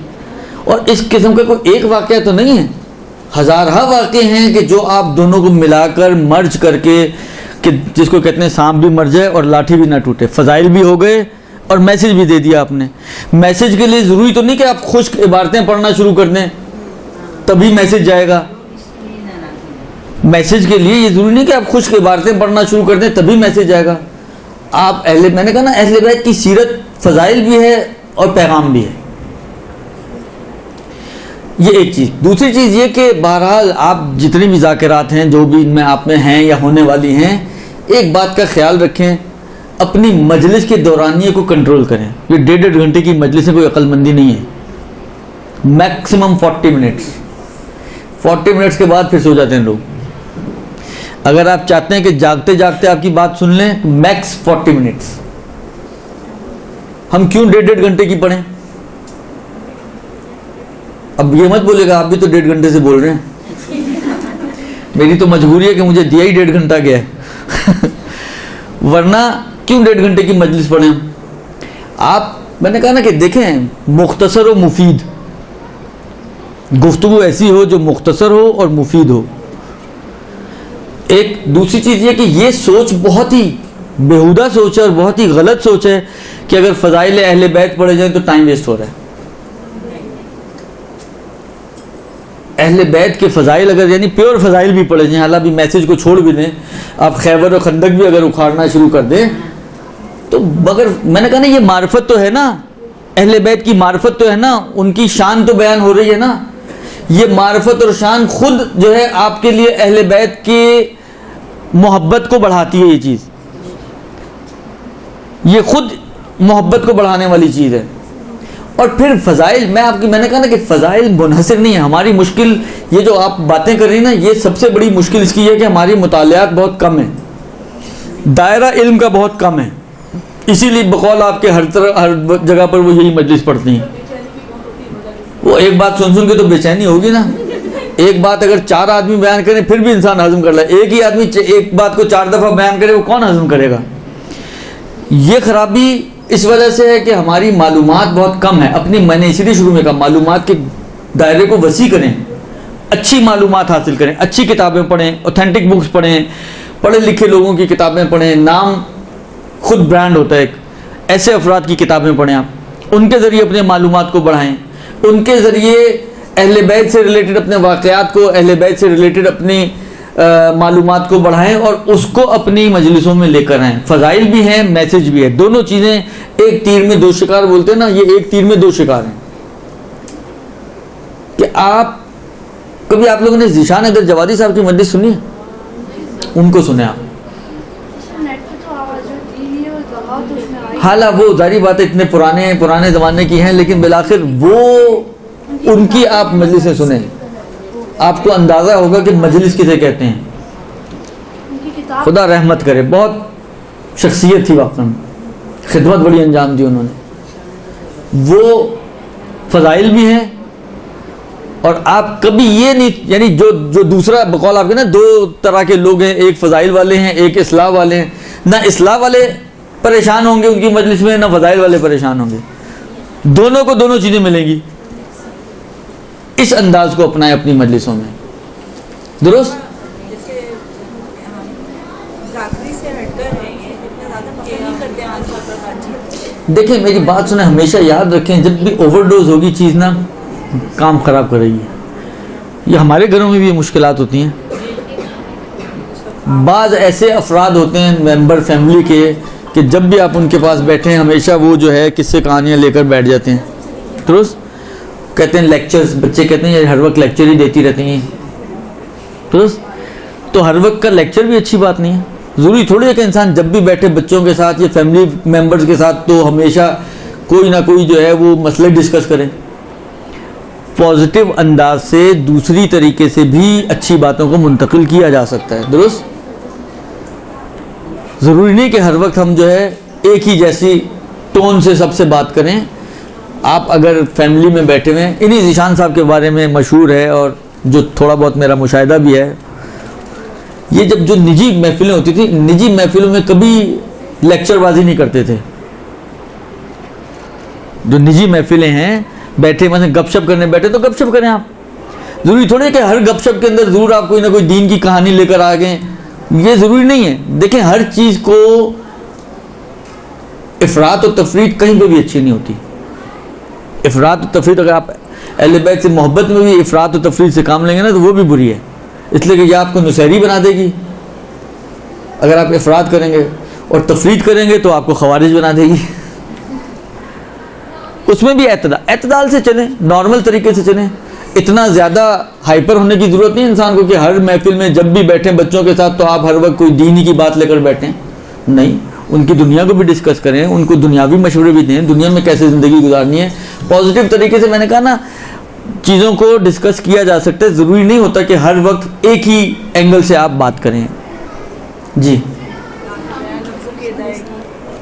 S3: اور اس قسم کا کوئی ایک واقعہ تو نہیں ہے, ہزارہ واقعے ہیں کہ جو آپ دونوں کو ملا کر مرج کر کے, کہ جس کو کہتے ہیں سانپ بھی مر جائے اور لاٹھی بھی نہ ٹوٹے. فضائل بھی ہو گئے اور میسج بھی دے دیا آپ نے. میسج کے لیے ضروری تو نہیں کہ آپ خشک عبارتیں پڑھنا شروع کر دیں تبھی میسج جائے گا. میسج کے لیے یہ ضروری نہیں کہ آپ خشک عبارتیں پڑھنا شروع کر دیں تبھی میسج جائے گا. آپ میں نے کہا نا اہل بیت کی سیرت فضائل بھی ہے اور پیغام بھی ہے. یہ ایک چیز. دوسری چیز یہ کہ بہرحال آپ جتنی بھی ذاکرات ہیں جو بھی ان میں آپ میں ہیں یا ہونے والی ہیں، ایک بات کا خیال رکھیں، اپنی مجلس کے دورانیے کو کنٹرول کریں. یہ 1.5 گھنٹے کی مجلس میں کوئی عقل مندی نہیں ہے. میکسیمم 40 منٹس کے بعد پھر سو جاتے ہیں لوگ. اگر آپ چاہتے ہیں کہ جاگتے جاگتے آپ کی بات سن لیں تو میکس 40 منٹس. ہم کیوں 1.5 گھنٹے کی پڑھیں؟ اب یہ مت بولے گا آپ بھی تو 1.5 گھنٹے سے بول رہے ہیں. میری تو مجبوری ہے کہ مجھے دیا ہی 1.5 گھنٹہ گیا ہے. ورنہ کیوں 1.5 گھنٹے کی مجلس پڑھیں؟ آپ، میں نے کہا نا کہ دیکھیں، مختصر و مفید گفتگو ایسی ہو جو مختصر ہو اور مفید ہو. ایک دوسری چیز یہ کہ یہ سوچ بہت ہی بیہودہ سوچ ہے اور بہت ہی غلط سوچ ہے کہ اگر فضائل اہل بیت پڑھے جائیں تو ٹائم ویسٹ ہو رہا ہے. اہل بیت کے فضائل اگر یعنی پیور فضائل بھی پڑھے جائیں، حالانکہ میسج کو چھوڑ بھی دیں، آپ خیبر و خندق بھی اگر اکھاڑنا شروع کر دیں تو مگر میں نے کہا نا یہ معرفت تو ہے نا، اہل بیت کی معرفت تو ہے نا، ان کی شان تو بیان ہو رہی ہے نا. یہ معرفت اور شان خود جو ہے آپ کے لیے اہل بیت کی محبت کو بڑھاتی ہے. یہ چیز، یہ خود محبت کو بڑھانے والی چیز ہے. اور پھر فضائل، میں نے کہا نا کہ فضائل منحصر نہیں ہے. ہماری مشکل یہ جو آپ باتیں کر رہی ہیں نا، یہ سب سے بڑی مشکل اس کی ہے کہ ہماری مطالعات بہت کم ہیں، دائرہ علم کا بہت کم ہے. اسی لیے بقول آپ کے ہر جگہ پر وہ یہی مجلس پڑھتی ہیں. وہ ایک بات سن کے تو بے چینی ہوگی نا. ایک بات اگر 4 آدمی بیان کریں پھر بھی انسان ہضم کر لے. ایک ہی آدمی ایک بات کو 4 دفعہ بیان کرے وہ کون ہضم کرے گا؟ یہ خرابی اس وجہ سے ہے کہ ہماری معلومات بہت کم ہے. میں نے اسی لیے شروع میں کہا معلومات کے دائرے کو وسیع کریں، اچھی معلومات حاصل کریں، اچھی کتابیں پڑھیں، اوتھینٹک بکس پڑھیں، پڑھے لکھے لوگوں کی کتابیں پڑھیں. نام خود برانڈ ہوتا ہے ایک. ایسے افراد کی کتابیں پڑھیں، آپ ان کے ذریعے اپنے معلومات کو بڑھائیں، ان کے ذریعے اہل بیت سے ریلیٹڈ اپنے واقعات کو، اہل بیت سے ریلیٹڈ اپنی معلومات کو بڑھائیں اور اس کو اپنی مجلسوں میں لے کر آئیں. فضائل بھی ہیں، میسج بھی ہے، دونوں چیزیں ایک تیر میں 2 شکار بولتے ہیں نا، یہ ایک تیر میں 2 شکار ہیں. کہ کبھی آپ لوگوں نے ذیشان حیدر جوادی صاحب کی مجلس سنی ہے؟ ان کو سنیں آپ. حالانکہ وہ ظاہری بات ہے اتنے پرانے زمانے کی ہیں، لیکن بالآخر وہ ان کی آپ مجلسیں سنیں، آپ کو اندازہ ہوگا کہ مجلس کسے کہتے ہیں. خدا رحمت کرے، بہت شخصیت تھی واقعا، خدمت بڑی انجام دی انہوں نے. وہ فضائل بھی ہیں اور آپ کبھی یہ نہیں، یعنی جو دوسرا بقول آپ کے نا 2 طرح کے لوگ ہیں، ایک فضائل والے ہیں، ایک اصلاح والے ہیں. نہ اصلاح والے پریشان ہوں گے ان کی مجلس میں، نہ فضائل والے پریشان ہوں گے. دونوں کو دونوں چیزیں ملیں گی. اس انداز کو اپنائیں اپنی مجلسوں میں. درست؟
S4: جیسے ذاکری سے ہٹ کر ہیں، یہ اتنا زیادہ پسند نہیں کرتے ہیں آج کل ہر چیز.
S3: دیکھیں میری بات سنیں، ہمیشہ یاد رکھیں جب بھی اوور ڈوز ہوگی چیز نا کام خراب کرے گی. یہ ہمارے گھروں میں بھی یہ مشکلات ہوتی ہیں. بعض ایسے افراد ہوتے ہیں ممبر فیملی کے کہ جب بھی آپ ان کے پاس بیٹھیں ہمیشہ وہ جو ہے قصے کہانیاں لے کر بیٹھ جاتے ہیں. درست؟ کہتے ہیں لیکچرز، بچے کہتے ہیں ہر وقت لیکچر ہی دیتی رہتی ہیں. درست؟ تو ہر وقت کا لیکچر بھی اچھی بات نہیں ہے. ضروری تھوڑی ہے کہ انسان جب بھی بیٹھے بچوں کے ساتھ یا فیملی ممبرز کے ساتھ تو ہمیشہ کوئی نہ کوئی جو ہے وہ مسئلے ڈسکس کریں. پازیٹیو انداز سے دوسری طریقے سے بھی اچھی باتوں کو منتقل کیا جا سکتا ہے. درست؟ ضروری نہیں کہ ہر وقت ہم جو ہے ایک ہی جیسی ٹون سے سب سے بات کریں. آپ اگر فیملی میں بیٹھے ہوئے ہیں، انہی ذیشان صاحب کے بارے میں مشہور ہے اور جو تھوڑا بہت میرا مشاہدہ بھی ہے، یہ جب جو نجی محفلیں ہوتی تھی، نجی محفلوں میں کبھی لیکچر بازی نہیں کرتے تھے. جو نجی محفلیں ہیں بیٹھے مثلا گپ شپ کرنے بیٹھے تو گپ شپ کریں. آپ ضروری تھوڑی ہے کہ ہر گپ شپ کے اندر ضرور آپ کوئی نہ کوئی دین کی کہانی لے کر آ گئے، یہ ضروری نہیں ہے. دیکھیں ہر چیز کو افراط و تفریط کہیں پہ بھی اچھی نہیں ہوتی. افراط و تفریط اگر آپ اہل بیت سے محبت میں بھی افراط و تفریط سے کام لیں گے نا تو وہ بھی بری ہے، اس لیے کہ یہ آپ کو نصیری بنا دے گی. اگر آپ افراط کریں گے اور تفریط کریں گے تو آپ کو خوارج بنا دے گی. اس میں بھی اعتدال سے چلیں، نارمل طریقے سے چلیں. اتنا زیادہ ہائپر ہونے کی ضرورت نہیں انسان کو کہ ہر محفل میں جب بھی بیٹھیں بچوں کے ساتھ تو آپ ہر وقت کوئی دینی کی بات لے کر بیٹھیں. نہیں, ان کی دنیا کو بھی ڈسکس کریں, ان کو دنیاوی مشورے بھی دیں, دنیا میں کیسے زندگی گزارنی ہے پازیٹیو طریقے سے. میں نے کہا نا چیزوں کو ڈسکس کیا جا سکتا ہے, ضروری نہیں ہوتا کہ ہر وقت ایک ہی اینگل سے آپ بات کریں. جی,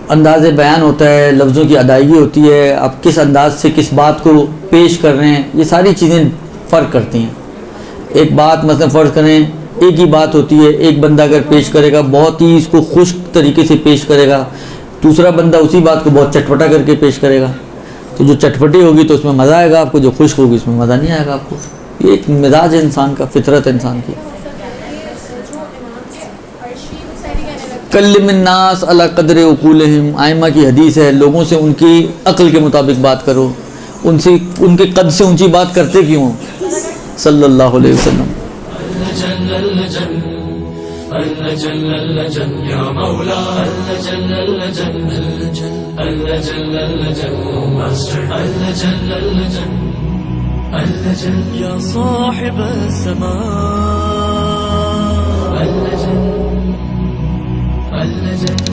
S3: انداز بیان ہوتا ہے, لفظوں کی ادائیگی ہوتی ہے, آپ کس انداز سے کس بات کو پیش کر رہے ہیں, یہ ساری چیزیں فرق کرتی ہیں. ایک بات مثلا فرض کریں ایک ہی بات ہوتی ہے, ایک بندہ اگر پیش کرے گا بہت ہی اس کو خشک طریقے سے پیش کرے گا, دوسرا بندہ اسی بات کو بہت چٹپٹا کر کے پیش کرے گا. تو جو چٹپٹی ہوگی تو اس میں مزہ آئے گا آپ کو, جو خشک ہوگی اس میں مزہ نہیں آئے گا آپ کو. یہ ایک مزاج ہے انسان کا, فطرت ہے انسان کی. کلم الناس علی قدر عقولہم, آئمہ کی حدیث ہے, لوگوں سے ان کی عقل کے مطابق بات کرو, ان سے ان کے قد سے اونچی بات کرتے کیوں صلی اللہ علیہ وسلم.
S5: يا صاحب السماء اللجن